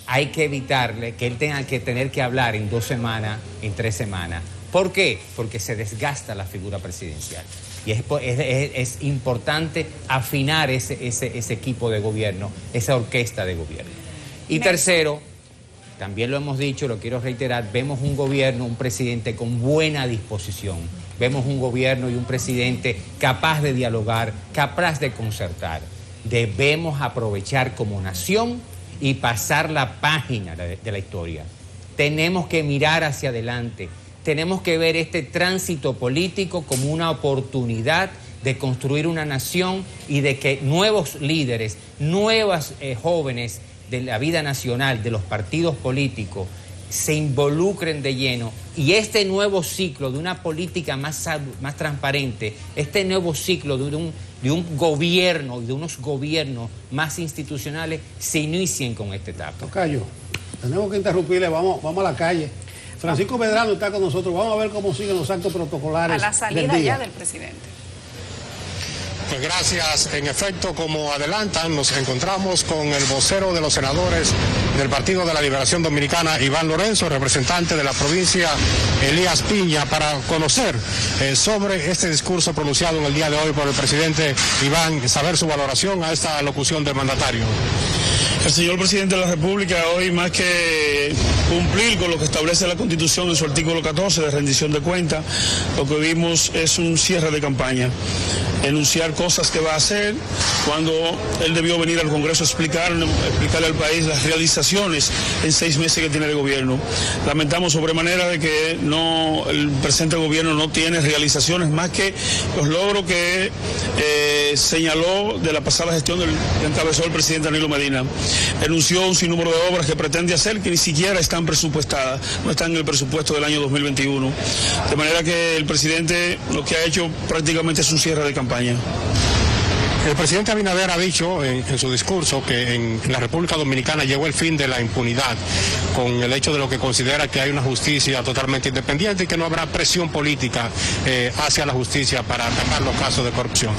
Hay que evitarle que él tenga que tener que hablar en 2 semanas, en 3 semanas. ¿Por qué? Porque se desgasta la figura presidencial. Y es importante afinar ese equipo de gobierno, esa orquesta de gobierno. Y tercero, también lo hemos dicho, lo quiero reiterar, vemos un gobierno, un presidente con buena disposición. Vemos un gobierno y un presidente capaz de dialogar, capaz de concertar. Debemos aprovechar como nación y pasar la página de la historia. Tenemos que mirar hacia adelante. Tenemos que ver este tránsito político como una oportunidad de construir una nación y de que nuevos líderes, nuevas jóvenes de la vida nacional, de los partidos políticos, se involucren de lleno y este nuevo ciclo de una política más transparente, este nuevo ciclo de un gobierno y de unos gobiernos más institucionales se inicien con esta etapa.
Tocayo, tenemos que interrumpirle, vamos a la calle. Francisco Medrano está con nosotros, vamos a ver cómo siguen los actos protocolares.
A la salida ya del presidente.
Pues gracias. En efecto, como adelantan, nos encontramos con el vocero de los senadores del Partido de la Liberación Dominicana, Iván Lorenzo, representante de la provincia, Elías Piña, para conocer sobre este discurso pronunciado en el día de hoy por el presidente Iván, saber su valoración a esta locución del mandatario.
El señor presidente de la República hoy, más que cumplir con lo que establece la Constitución en su artículo 14 de rendición de cuentas, lo que vimos es un cierre de campaña. Enunciar cosas que va a hacer cuando él debió venir al Congreso a explicarle al país las realizaciones en 6 meses que tiene el gobierno. Lamentamos sobremanera de que el presente gobierno no tiene realizaciones más que los logros que señaló de la pasada gestión que encabezó el presidente Danilo Medina. anunció un sinnúmero de obras que pretende hacer que ni siquiera están presupuestadas, no están en el presupuesto del año 2021. De manera que el presidente lo que ha hecho prácticamente es un cierre de campaña.
El presidente Abinader ha dicho en su discurso que en la República Dominicana llegó el fin de la impunidad con el hecho de lo que considera que hay una justicia totalmente independiente y que no habrá presión política hacia la justicia para atacar los casos de corrupción.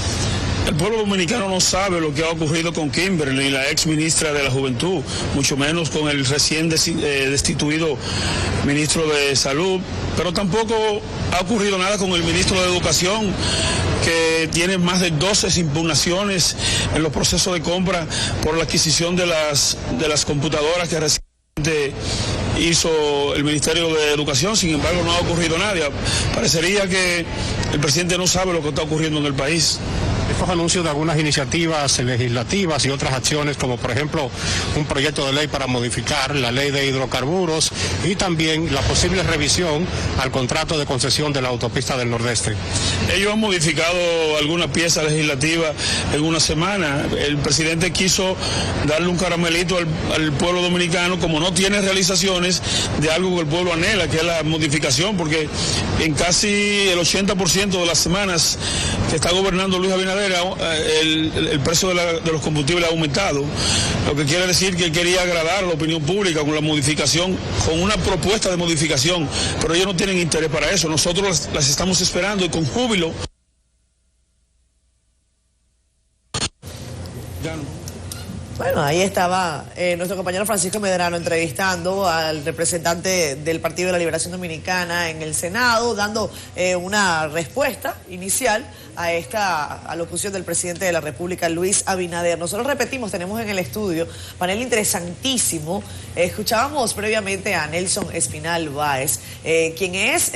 El pueblo dominicano no sabe lo que ha ocurrido con Kimberly, la ex ministra de la Juventud, mucho menos con el recién destituido ministro de Salud, pero tampoco ha ocurrido nada con el ministro de Educación, que tiene más de 12 impugnaciones en los procesos de compra por la adquisición de las computadoras que recientemente hizo el Ministerio de Educación. Sin embargo, no ha ocurrido nada. Parecería que el presidente no sabe lo que está ocurriendo en el país.
Estos anuncios de algunas iniciativas legislativas y otras acciones, como por ejemplo un proyecto de ley para modificar la ley de hidrocarburos y también la posible revisión al contrato de concesión de la autopista del Nordeste.
Ellos han modificado alguna pieza legislativa en una semana. El presidente quiso darle un caramelito al pueblo dominicano, como no tiene realizaciones de algo que el pueblo anhela, que es la modificación, porque en casi el 80% de las semanas que está gobernando Luis Abinader, el precio de los combustibles ha aumentado, lo que quiere decir que él quería agradar a la opinión pública con la modificación, con una propuesta de modificación, pero ellos no tienen interés para eso. Nosotros las estamos esperando y con júbilo.
Bueno, ahí estaba nuestro compañero Francisco Medrano entrevistando al representante del Partido de la Liberación Dominicana en el Senado, dando una respuesta inicial a esta alocución del presidente de la República, Luis Abinader. Nosotros repetimos, tenemos en el estudio panel interesantísimo. Escuchábamos previamente a Nelson Espinal Báez, quien es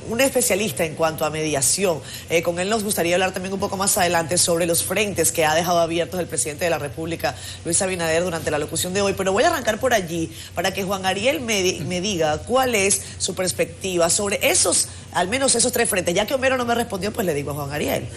un especialista en cuanto a mediación. Con él nos gustaría hablar también un poco más adelante sobre los frentes que ha dejado abiertos el presidente de la República, Luis Abinader, durante la locución de hoy. Pero voy a arrancar por allí para que Juan Ariel me diga cuál es su perspectiva sobre esos, al menos esos tres frentes. Ya que Homero no me respondió, pues le digo a Juan Ariel.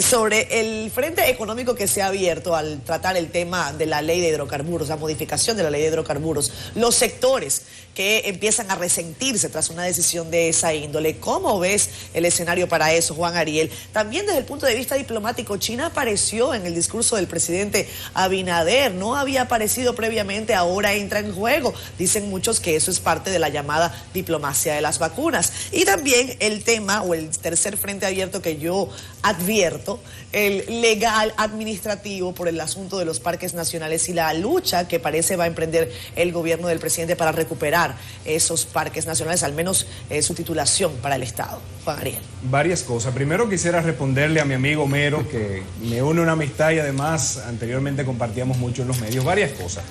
Sobre el frente económico que se ha abierto al tratar el tema de la ley de hidrocarburos, la modificación de la ley de hidrocarburos, los sectores que empiezan a resentirse tras una decisión de esa índole. ¿Cómo ves el escenario para eso, Juan Ariel? También desde el punto de vista diplomático, China apareció en el discurso del presidente Abinader, no había aparecido previamente, ahora entra en juego. Dicen muchos que eso es parte de la llamada diplomacia de las vacunas. Y también el tema, o el tercer frente abierto que yo advierto, el legal administrativo por el asunto de los parques nacionales y la lucha que parece va a emprender el gobierno del presidente para recuperar esos parques nacionales, al menos su titulación para el Estado. Juan Ariel.
Varias cosas. Primero quisiera responderle a mi amigo Homero, que me une una amistad y además anteriormente compartíamos mucho en los medios. Varias cosas.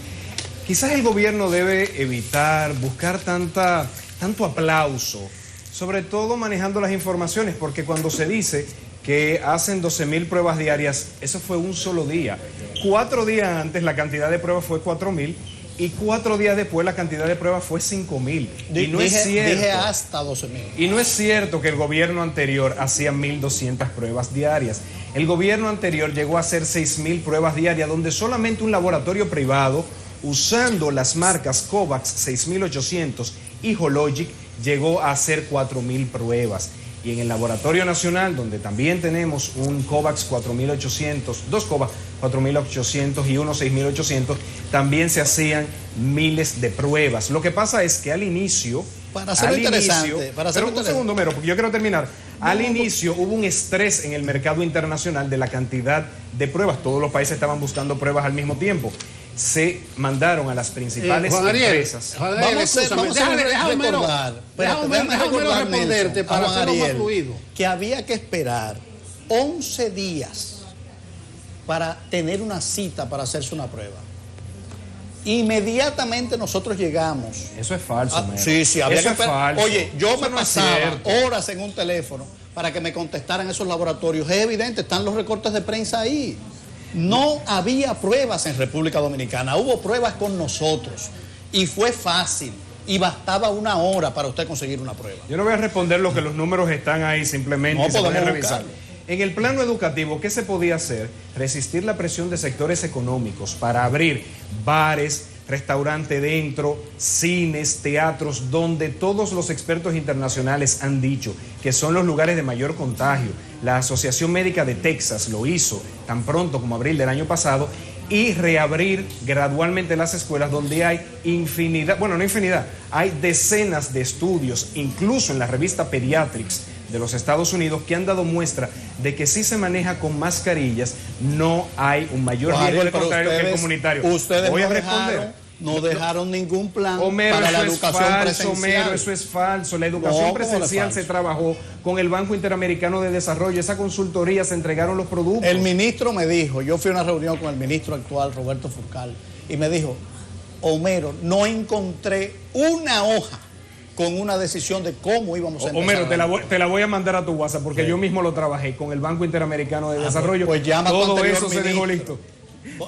Quizás el gobierno debe evitar buscar tanto aplauso, sobre todo manejando las informaciones, porque cuando se dice que hacen 12.000 pruebas diarias, eso fue un solo día. 4 días antes la cantidad de pruebas fue 4.000 y 4 días después la cantidad de pruebas fue 5.000. Y no es cierto.
Dije hasta 12.000.
Y no es cierto que el gobierno anterior hacía 1.200 pruebas diarias. El gobierno anterior llegó a hacer 6.000 pruebas diarias, donde solamente un laboratorio privado, usando las marcas COVAX 6.800 y Hologic, llegó a hacer 4.000 pruebas. Y en el Laboratorio Nacional, donde también tenemos un COVAX 4.800, dos COVAX 4.800 y uno 6.800, también se hacían miles de pruebas. Lo que pasa es que al inicio...
Para hacerlo interesante.
Pero un segundo, Mero, porque yo quiero terminar. Al inicio hubo un estrés en el mercado internacional de la cantidad de pruebas. Todos los países estaban buscando pruebas al mismo tiempo. Se mandaron a las principales empresas.
Déjame responderte para hacerlo más fluido. Que había que esperar 11 días para tener una cita para hacerse una prueba. Inmediatamente nosotros llegamos.
Eso es falso.
Sí, había que esperar. Oye, yo me pasaba
es
horas en un teléfono para que me contestaran esos laboratorios. Es evidente, están los recortes de prensa ahí. No había pruebas en República Dominicana, hubo pruebas con nosotros y fue fácil y bastaba 1 hora para usted conseguir una prueba.
Yo no voy a responder lo que los números están ahí, simplemente
no
se pueden
podemos
revisar. En el plano educativo, ¿qué se podía hacer? Resistir la presión de sectores económicos para abrir bares, restaurante dentro, cines, teatros, donde todos los expertos internacionales han dicho que son los lugares de mayor contagio. La Asociación Médica de Texas lo hizo tan pronto como abril del año pasado, y reabrir gradualmente las escuelas, donde hay infinidad, bueno, no infinidad, hay decenas de estudios, incluso en la revista Pediatrics de los Estados Unidos, que han dado muestra de que si se maneja con mascarillas no hay un mayor riesgo de contagio que el comunitario.
Ustedes
voy a
no
responder.
No dejaron ningún plan
Homero,
para la
eso
educación
es falso,
presencial.
Homero, eso es falso. La educación presencial se trabajó con el Banco Interamericano de Desarrollo. Esa consultoría se entregaron los productos.
El ministro me dijo, yo fui a una reunión con el ministro actual, Roberto Furcal, y me dijo, Homero, no encontré una hoja con una decisión de cómo íbamos a empezar.
Homero, te la voy a mandar a tu WhatsApp, porque sí, yo mismo lo trabajé con el Banco Interamericano de Desarrollo.
Pues llama
todo eso se dejó listo.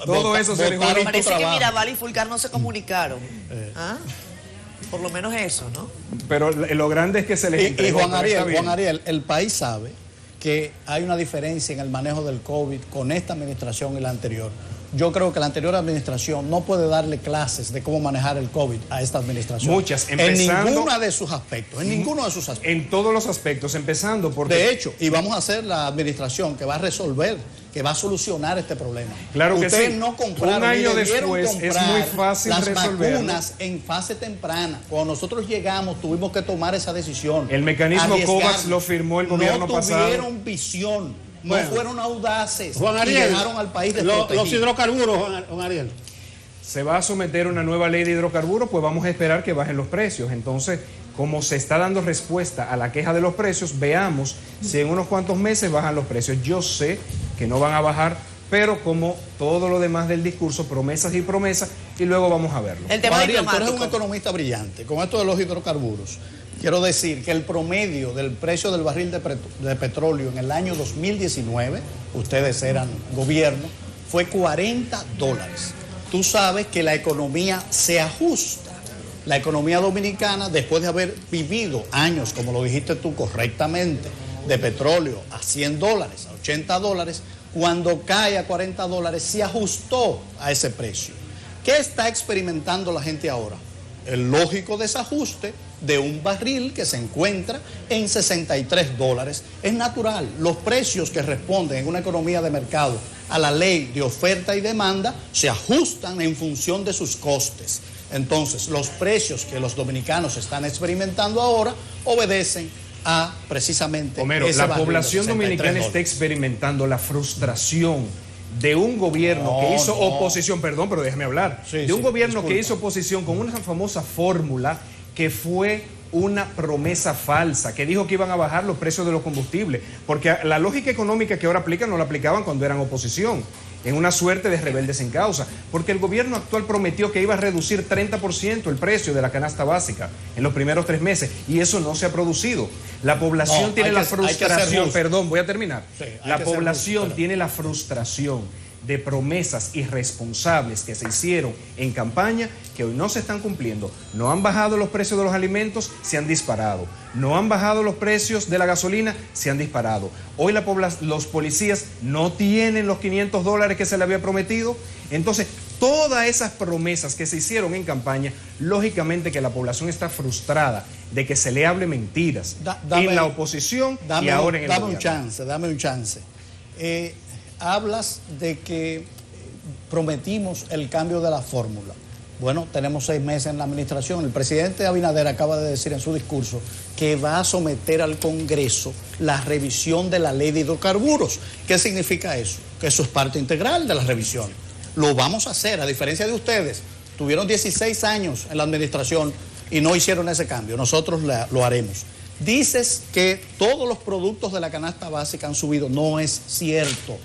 Todo eso se dejó listo.
Parece que Mirabal y Fulcar no se comunicaron. ¿Ah? Por lo menos eso, ¿no?
Pero lo grande es que se les entregó.
Y Juan Ariel, el país sabe que hay una diferencia en el manejo del COVID con esta administración y la anterior. Yo creo que la anterior administración no puede darle clases de cómo manejar el COVID a esta administración.
Muchas, empezando...
En ninguno de sus aspectos,
En todos los aspectos, empezando por...
De hecho, y vamos a hacer la administración que va a resolver, que va a solucionar este problema.
Claro que
ustedes
sí.
no compraron,
un año
debieron
después
comprar
es muy fácil
las
resolverlo.
vacunas en fase temprana. Cuando nosotros llegamos tuvimos que tomar esa decisión.
El mecanismo COVAX lo firmó el gobierno pasado.
No tuvieron visión. No fueron audaces.
Juan Ariel,
y dejaron al país
los hidrocarburos, Juan Ariel.
Se va a someter una nueva ley de hidrocarburos, pues vamos a esperar que bajen los precios. Entonces, como se está dando respuesta a la queja de los precios, veamos si en unos cuantos meses bajan los precios. Yo sé que no van a bajar, pero como todo lo demás del discurso, promesas y promesas, y luego vamos a verlo.
El tema
Juan Ariel, tú
diplomático.
eres un economista brillante. Con esto de los hidrocarburos, quiero decir que el promedio del precio del barril de petróleo en el año 2019, ustedes eran gobierno, fue $40. Tú sabes que la economía se ajusta. La economía dominicana, después de haber vivido años, como lo dijiste tú correctamente, de petróleo a $100, a $80, cuando cae a $40, se ajustó a ese precio. ¿Qué está experimentando la gente ahora? El lógico desajuste de un barril que se encuentra en $63. Es natural, los precios que responden en una economía de mercado a la ley de oferta y demanda se ajustan en función de sus costes. Entonces, los precios que los dominicanos están experimentando ahora obedecen a precisamente
Homero,
ese
la
barril
población
de
dominicana
$63.
está experimentando la frustración de un gobierno que hizo oposición, perdón, pero déjame hablar, de un gobierno que hizo oposición con una famosa fórmula que fue una promesa falsa, que dijo que iban a bajar los precios de los combustibles, porque la lógica económica que ahora aplican no la aplicaban cuando eran oposición, en una suerte de rebeldes en causa, porque el gobierno actual prometió que iba a reducir 30% el precio de la canasta básica en los primeros 3 meses, y eso no se ha producido. La población tiene la frustración, perdón, voy a terminar. Sí, la población tiene la frustración de promesas irresponsables que se hicieron en campaña que hoy no se están cumpliendo. No han bajado los precios de los alimentos, se han disparado. No han bajado los precios de la gasolina, se han disparado. Hoy los policías no tienen los $500 que se le había prometido. Entonces, todas esas promesas que se hicieron en campaña, lógicamente que la población está frustrada de que se le hable mentiras en la oposición y ahora en el gobierno.
Dame un chance. Hablas de que prometimos el cambio de la fórmula. Bueno, tenemos 6 meses en la administración. El presidente Abinader acaba de decir en su discurso que va a someter al Congreso la revisión de la ley de hidrocarburos. ¿Qué significa eso? Que eso es parte integral de la revisión. Lo vamos a hacer, a diferencia de ustedes. Tuvieron 16 años en la administración y no hicieron ese cambio. Nosotros lo haremos. Dices que todos los productos de la canasta básica han subido. No es cierto.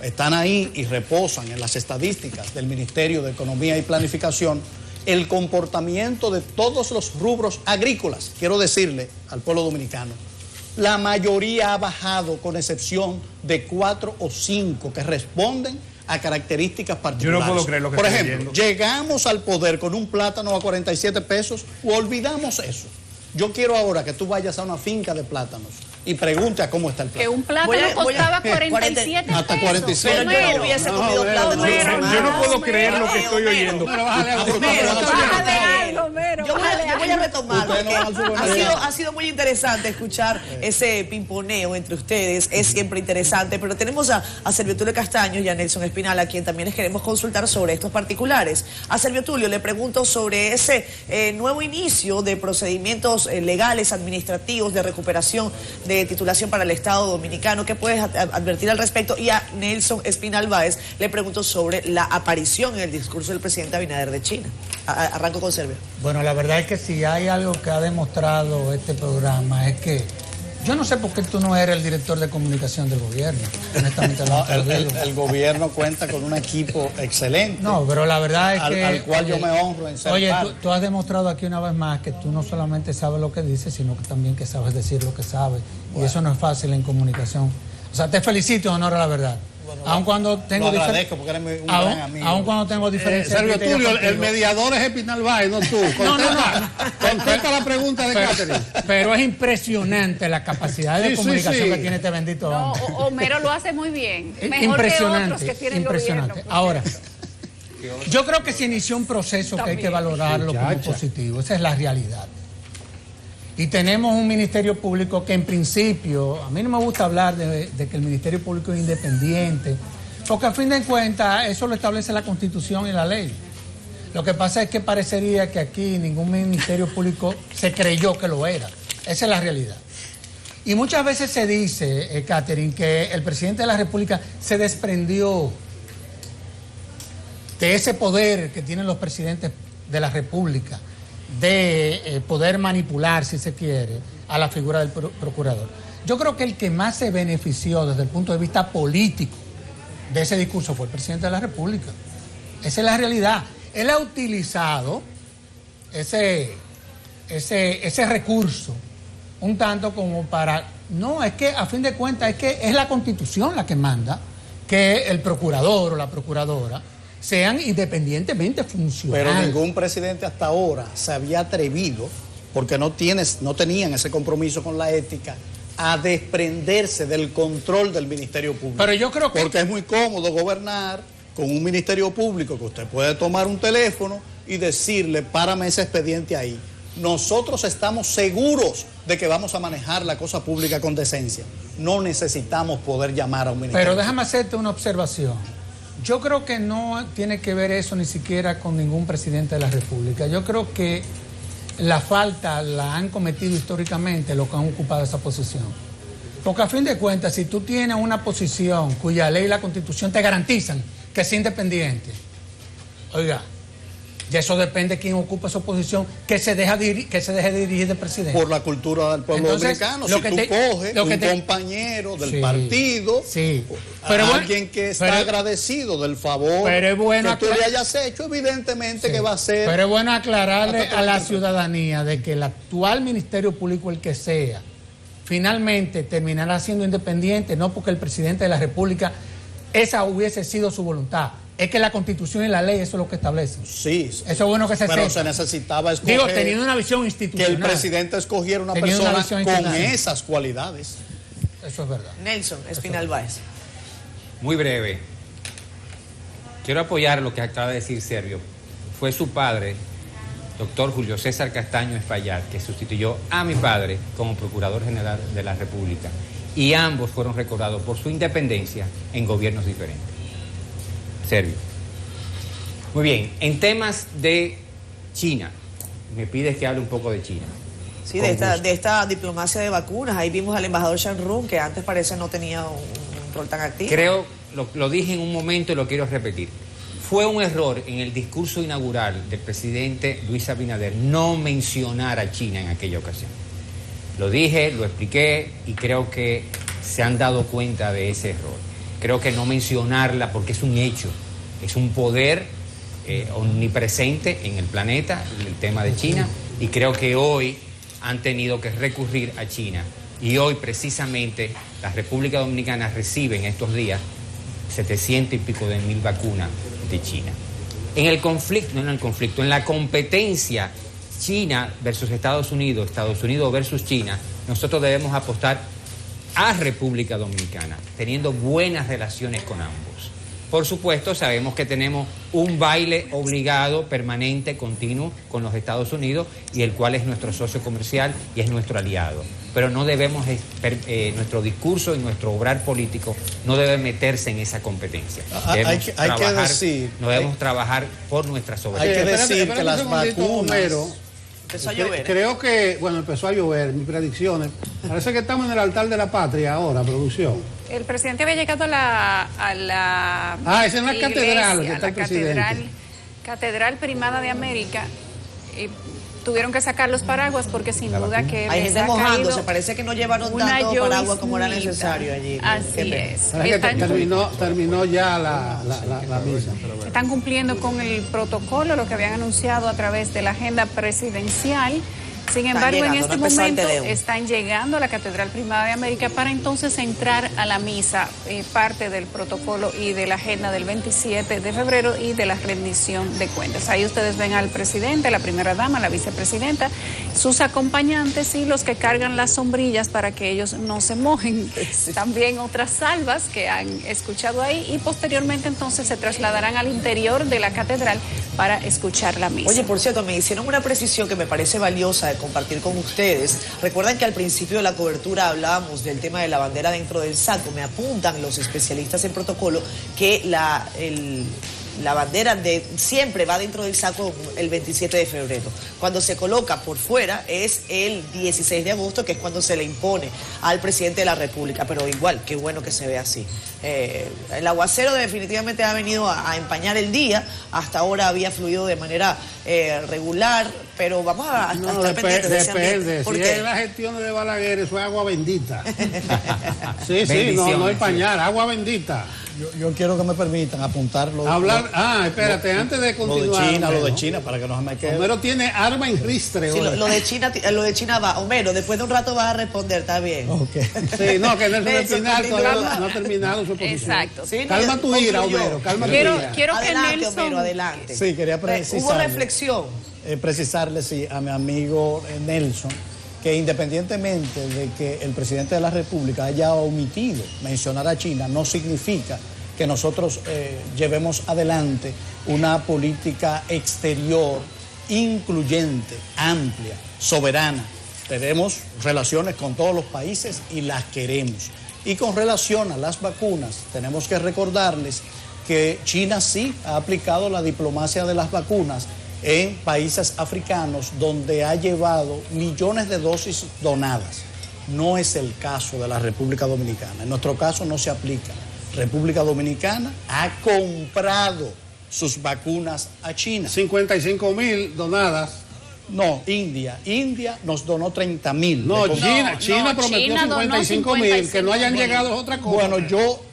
Están ahí y reposan en las estadísticas del Ministerio de Economía y Planificación el comportamiento de todos los rubros agrícolas. Quiero decirle al pueblo dominicano, la mayoría ha bajado con excepción de 4 o 5 que responden a características particulares.
Yo no puedo creer lo que
Por
estoy
ejemplo,
viendo.
llegamos al poder con un plátano a 47 pesos o olvidamos eso. Yo quiero ahora que tú vayas a una finca de plátanos y pregunte a cómo está el plátano.
Que un plátano costaba 47 pesos.
Hasta 47.
Pero yo no hubiese comido plátano.
Yo no puedo creer lo que estoy oyendo.
Yo voy a retomar, porque ha sido muy interesante escuchar ese pimponeo entre ustedes, es siempre interesante, pero tenemos a Servio Tulio Castaño y a Nelson Espinal, a quien también les queremos consultar sobre estos particulares. A Servio Tulio le pregunto sobre ese nuevo inicio de procedimientos legales, administrativos, de recuperación de titulación para el Estado Dominicano. ¿Qué puedes advertir al respecto? Y a Nelson Espinal Báez le pregunto sobre la aparición en el discurso del presidente Abinader de China. Arranco con Servio.
Bueno, la verdad es que si hay algo que ha demostrado este programa es que yo no sé por qué tú no eres el director de comunicación del gobierno. Honestamente,
el gobierno cuenta con un equipo excelente.
No, pero la verdad es que...
Al cual yo me honro en ser
Oye,
parte.
tú has demostrado aquí una vez más que tú no solamente sabes lo que dices, sino que también que sabes decir lo que sabes. Bueno. Y eso no es fácil en comunicación. O sea, te felicito, honor a la verdad. Bueno, aun cuando tengo
lo agradezco porque eres un gran amigo.
Aun cuando tengo diferencias.
Servio Tulio, el mediador es Espinal Báez, no tú.
No.
Contesta la pregunta de Catherine.
Pero es impresionante la capacidad de comunicación que tiene este bendito hombre.
Homero lo hace muy bien. Mejor
impresionante,
que otros que tienen
impresionante.
Gobierno,
Ahora, yo creo que se inició un proceso que hay que valorarlo como positivo. Esa es la realidad. Y tenemos un Ministerio Público que en principio, a mí no me gusta hablar de que el Ministerio Público es independiente, porque a fin de cuentas eso lo establece la Constitución y la ley. Lo que pasa es que parecería que aquí ningún Ministerio Público se creyó que lo era. Esa es la realidad. Y muchas veces se dice, Catherine, que el presidente de la República se desprendió de ese poder que tienen los presidentes de la República, de poder manipular, si se quiere, a la figura del procurador. Yo creo que el que más se benefició desde el punto de vista político de ese discurso fue el presidente de la República. Esa es la realidad. Él ha utilizado ese recurso un tanto como para... No, es que a fin de cuentas es que es la Constitución la que manda que el procurador o la procuradora sean independientemente funcionales.
Pero ningún presidente hasta ahora se había atrevido, porque no tenían ese compromiso con la ética, a desprenderse del control del Ministerio Público.
Pero yo creo que...
Porque es muy cómodo gobernar con un Ministerio Público que usted puede tomar un teléfono y decirle, párame ese expediente ahí. Nosotros estamos seguros de que vamos a manejar la cosa pública con decencia. No necesitamos poder llamar a un ministerio.
Pero déjame hacerte una observación. Yo creo que no tiene que ver eso ni siquiera con ningún presidente de la República. Yo creo que la falta la han cometido históricamente los que han ocupado esa posición. Porque a fin de cuentas, si tú tienes una posición cuya ley y la Constitución te garantizan que es independiente, oiga, y eso depende de quién ocupa esa posición, que se deje de dirigir de presidente.
Por la cultura del pueblo dominicano. Si tú coges un compañero del partido,
pero
alguien que está agradecido del favor que tú le hayas hecho, evidentemente que va a ser...
Pero es bueno aclararle a la ciudadanía de que el actual Ministerio Público, el que sea, finalmente terminará siendo independiente, no porque el presidente de la República, esa hubiese sido su voluntad. Es que la Constitución y la ley eso es lo que establecen.
Sí.
Eso es bueno que se sepa.
Pero se necesitaba escoger...
Digo, teniendo una visión institucional.
Que el presidente escogiera una persona con esas cualidades.
Eso es verdad.
Nelson Espinal Báez.
Muy breve. Quiero apoyar lo que acaba de decir Servio. Fue su padre, doctor Julio César Castaño Espaillat, que sustituyó a mi padre como Procurador General de la República. Y ambos fueron recordados por su independencia en gobiernos diferentes. Servio. Muy bien, en temas de China, me pides que hable un poco de China.
Sí, de esta diplomacia de vacunas. Ahí vimos al embajador Shan Run, que antes parece no tenía un rol tan activo.
Creo, lo dije en un momento y lo quiero repetir. Fue un error en el discurso inaugural del presidente Luis Abinader no mencionar a China en aquella ocasión. Lo dije, lo expliqué y creo que se han dado cuenta de ese error. Creo que no mencionarla porque es un hecho, es un poder omnipresente en el planeta, el tema de China, y creo que hoy han tenido que recurrir a China. Y hoy precisamente la República Dominicana recibe en estos días 700 y pico de mil vacunas de China. En el conflicto, no en el conflicto, en la competencia China versus Estados Unidos versus China, nosotros debemos apostar a República Dominicana, teniendo buenas relaciones con ambos. Por supuesto, sabemos que tenemos un baile obligado, permanente, continuo con los Estados Unidos, y el cual es nuestro socio comercial y es nuestro aliado. Pero no debemos, nuestro discurso y nuestro obrar político no debe meterse en esa competencia. Debemos trabajar por nuestra soberanía.
Hay que decir que las vacunas...
Empezó a llover.
Creo que, bueno, empezó a llover, mis predicciones. Parece que estamos en el altar de la patria ahora, producción.
El presidente había llegado a la
esa es en la catedral que está el presidente.
Catedral Primada de América. Y tuvieron que sacar los paraguas porque sin duda que
hay gente mojándose, parece que no llevaron tanto paraguas como era necesario allí.
Así es.
Parece que terminó ya la misa.
Están cumpliendo con el protocolo, lo que habían anunciado a través de la agenda presidencial. Sin embargo, en este momento están llegando a la Catedral Primada de América para entonces entrar a la misa, parte del protocolo y de la agenda del 27 de febrero y de la rendición de cuentas. Ahí ustedes ven al presidente, la primera dama, la vicepresidenta, sus acompañantes y los que cargan las sombrillas para que ellos no se mojen. Sí. También otras salvas que han escuchado ahí y posteriormente entonces se trasladarán al interior de la catedral para escuchar la misa.
Oye, por cierto, me hicieron una precisión que me parece valiosa de compartir con ustedes. Recuerdan que al principio de la cobertura hablábamos del tema de la bandera dentro del saco. Me apuntan los especialistas en protocolo que la bandera siempre va dentro del saco el 27 de febrero. Cuando se coloca por fuera es el 16 de agosto, que es cuando se le impone al presidente de la República. Pero igual, qué bueno que se ve así. El aguacero definitivamente ha venido a empañar el día. Hasta ahora había fluido de manera regular, pero vamos a estar pendientes de ese ambiente.
Depende. Si es la gestión de Balaguer, eso es agua bendita. Sí, no empañar, agua bendita.
Yo quiero que me permitan apuntarlo.
Espérate, antes de continuar.
Lo de China, para que no se me quede.
Homero tiene arma en ristre.
Sí, lo de China va. Homero, después de un rato vas a responder, está bien.
Okay. Sí, no, que Nelson Espinal todavía no ha terminado su posición.
Exacto.
Sí, calma tu ira, Homero, calma tu ira.
Quiero que
Nelson... Homero, adelante.
Sí, quería precisarle.
Hubo reflexión.
Precisarle, sí, a mi amigo Nelson, que independientemente de que el presidente de la República haya omitido mencionar a China, no significa que nosotros llevemos adelante una política exterior incluyente, amplia, soberana. Tenemos relaciones con todos los países y las queremos. Y con relación a las vacunas, tenemos que recordarles que China sí ha aplicado la diplomacia de las vacunas en países africanos donde ha llevado millones de dosis donadas. No es el caso de la República Dominicana. En nuestro caso no se aplica. República Dominicana ha comprado sus vacunas a China.
55,000 donadas.
No, India nos donó 30,000.
No, China prometió 55,000, que no hayan llegado es otra cosa.
Bueno, yo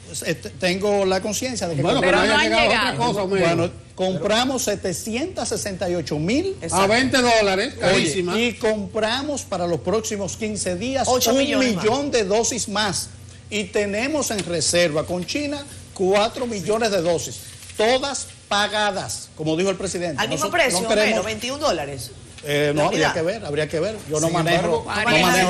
tengo la conciencia de que...
Bueno, pero no hayan llegado otra cosa,
bueno, compramos 768,000
a $20, carísima.
Y compramos para los próximos 15 días 1 millón de dosis más. Y tenemos en reserva con China 4 millones de dosis, todas pagadas, como dijo el presidente.
¿Al mismo precio, menos, $21?
No, habría que ver. Yo no manejo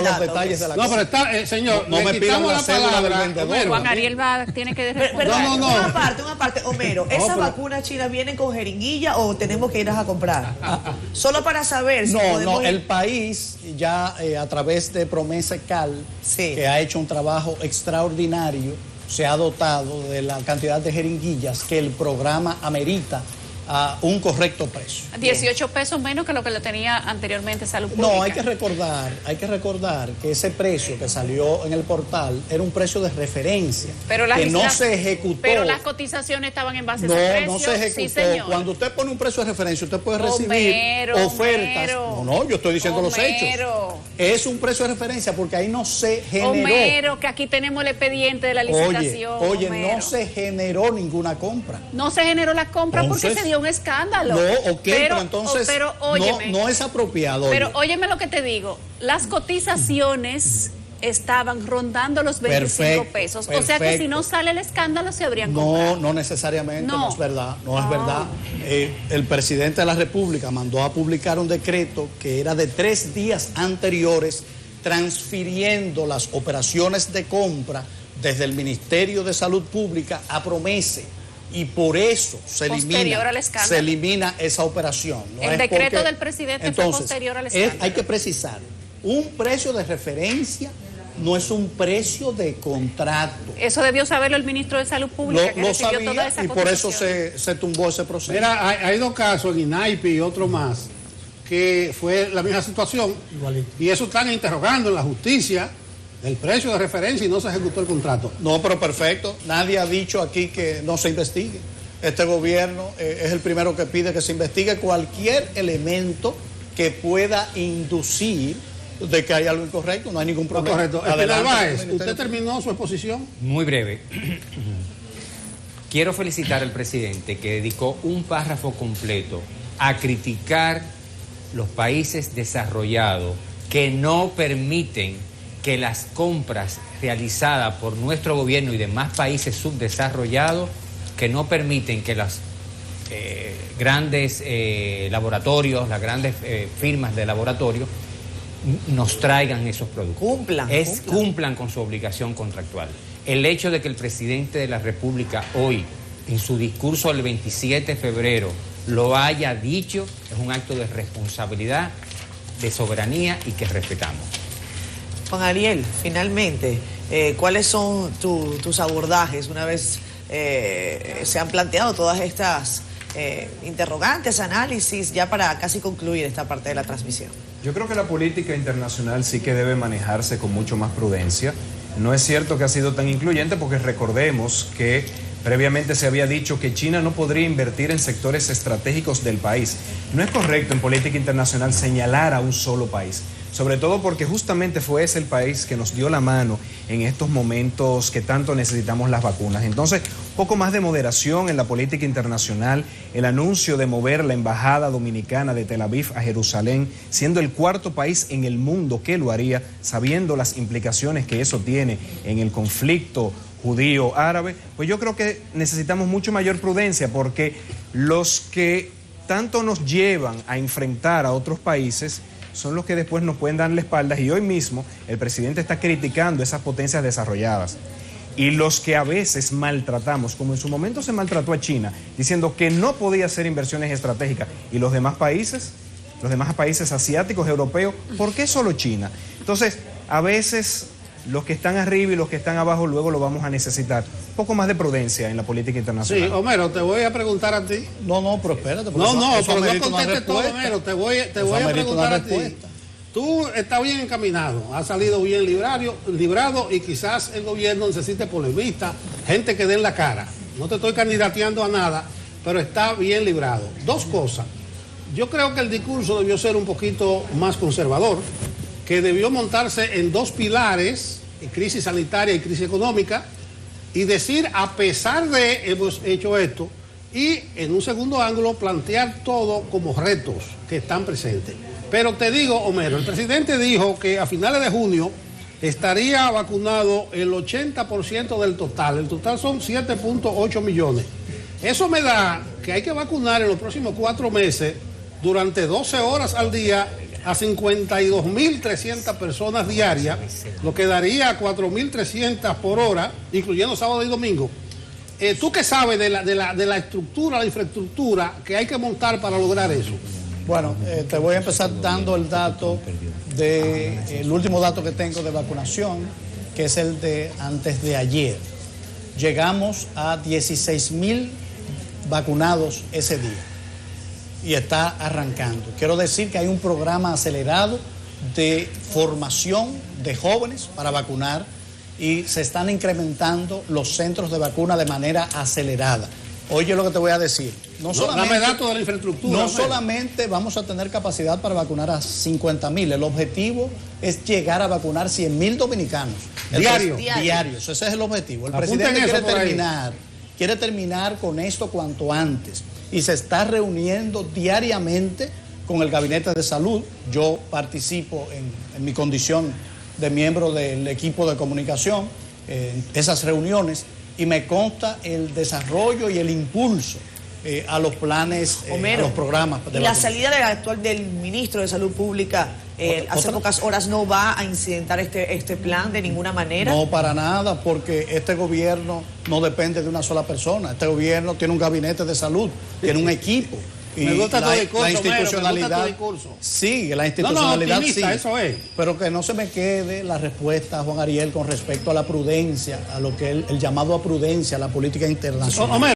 los detalles de la cosa.
No, pero está, señor,
no me pidan la cédula del vendedor.
Juan Ariel tiene que responder.
No. Una parte, Homero, ¿esas vacunas chinas vienen con jeringuilla o tenemos que irlas a comprar? Solo para saber si podemos...
No, el país ya a través de Promesa Cal, que ha hecho un trabajo extraordinario, se ha dotado de la cantidad de jeringuillas que el programa amerita a un correcto precio.
18 pesos menos que lo que le tenía anteriormente Salud Pública.
No, hay que recordar que ese precio que salió en el portal era un precio de referencia, que no se ejecutó.
Pero las cotizaciones estaban en base a ese precio.
No se ejecutó.
Sí, señor.
Cuando usted pone un precio de referencia, usted puede recibir ofertas. No, yo estoy diciendo los hechos. Es un precio de referencia porque ahí no se generó.
Homero, que aquí tenemos el expediente de la licitación.
Oye, no se generó ninguna compra.
No se generó la compra porque se dio un escándalo.
No, pero entonces óyeme, no es apropiado.
Pero óyeme lo que te digo, las cotizaciones estaban rondando los 25 pesos. O sea que si no sale el escándalo se habrían comprado.
No necesariamente, no es verdad. El presidente de la República mandó a publicar un decreto que era de 3 días anteriores transfiriendo las operaciones de compra desde el Ministerio de Salud Pública a Promese, y por eso se elimina esa operación. No
el decreto del presidente fue posterior al escándalo.
Hay que precisar, un precio de referencia no es un precio de contrato.
Eso debió saberlo el ministro de Salud Pública,
lo sabía, y por eso se tumbó ese proceso.
Mira, hay dos casos, en INAIPI y otro más, que fue la misma situación.
Igualito.
Y eso están interrogando en la justicia el precio de referencia y no se ejecutó el contrato.
No, pero perfecto. Nadie ha dicho aquí que no se investigue. Este gobierno es el primero que pide que se investigue cualquier elemento que pueda inducir de que hay algo incorrecto. No hay ningún problema.
Correcto. Espinal Báez, ¿usted terminó su exposición?
Muy breve. Quiero felicitar al presidente que dedicó un párrafo completo a criticar los países desarrollados que no permiten que las compras realizadas por nuestro gobierno y demás países subdesarrollados, que no permiten que los grandes laboratorios, las grandes firmas de laboratorio nos traigan esos productos. Cumplan con su obligación contractual. El hecho de que el presidente de la República hoy, en su discurso el 27 de febrero, lo haya dicho, es un acto de responsabilidad, de soberanía y que respetamos.
Juan Ariel, finalmente, ¿cuáles son tus abordajes una vez se han planteado todas estas interrogantes, análisis, ya para casi concluir esta parte de la transmisión?
Yo creo que la política internacional sí que debe manejarse con mucho más prudencia. No es cierto que ha sido tan incluyente porque recordemos que previamente se había dicho que China no podría invertir en sectores estratégicos del país. No es correcto en política internacional señalar a un solo país, sobre todo porque justamente fue ese el país que nos dio la mano en estos momentos que tanto necesitamos las vacunas. Entonces, poco más de moderación en la política internacional, el anuncio de mover la embajada dominicana de Tel Aviv a Jerusalén, siendo el cuarto país en el mundo que lo haría, sabiendo las implicaciones que eso tiene en el conflicto judío-árabe, pues yo creo que necesitamos mucho mayor prudencia, porque los que tanto nos llevan a enfrentar a otros países son los que después nos pueden dar la espalda, y hoy mismo el presidente está criticando esas potencias desarrolladas. Y los que a veces maltratamos, como en su momento se maltrató a China, diciendo que no podía hacer inversiones estratégicas, y los demás países asiáticos, europeos, ¿por qué solo China? Entonces, a veces los que están arriba y los que están abajo luego lo vamos a necesitar. Un poco más de prudencia en la política internacional.
Sí, Homero, te voy a preguntar a ti.
No, pero espérate.
Pero no contestes todo, Homero. Te voy a preguntar a ti. Tú estás bien encaminado, has salido bien librado, y quizás el gobierno necesite polemistas, gente que den la cara. No te estoy candidateando a nada, pero está bien librado. Dos cosas. Yo creo que el discurso debió ser un poquito más conservador, que debió montarse en dos pilares, crisis sanitaria y crisis económica, y decir, a pesar de hemos hecho esto, y en un segundo ángulo plantear todo como retos que están presentes. Pero te digo, Homero, el presidente dijo que a finales de junio estaría vacunado el 80% del total. El total son 7.8 millones. Eso me da que hay que vacunar en los próximos 4 meses, durante 12 horas al día, a 52.300 personas diarias, lo que daría 4.300 por hora, incluyendo sábado y domingo. ¿Tú qué sabes de la estructura, la infraestructura que hay que montar para lograr eso?
Bueno, te voy a empezar dando el dato el último dato que tengo de vacunación, que es el de antes de ayer. Llegamos a 16.000 vacunados ese día y está arrancando. Quiero decir que hay un programa acelerado de formación de jóvenes para vacunar, y se están incrementando los centros de vacuna de manera acelerada. Oye lo que te voy a decir.
Dame datos de la infraestructura.
No solamente vamos a tener capacidad para vacunar a 50.000, el objetivo es llegar a vacunar 100.000 dominicanos. Diarios. Ese es el objetivo. El presidente quiere terminar con esto cuanto antes, y se está reuniendo diariamente con el Gabinete de Salud. Yo participo en mi condición de miembro del equipo de comunicación en esas reuniones, y me consta el desarrollo y el impulso a los planes, a los programas.
Y la salida del ministro de Salud Pública hace pocas horas no va a incidentar este plan de ninguna manera.
No, para nada, porque este gobierno no depende de una sola persona. Este gobierno tiene un gabinete de salud, tiene un equipo. Y
me gusta tu discurso,
la institucionalidad,
me gusta tu discurso.
Sí, la institucionalidad
optimista,
sí.
Eso es.
Pero que no se me quede la respuesta, Juan Ariel, con respecto a la prudencia, a lo que el llamado a prudencia, a la política internacional.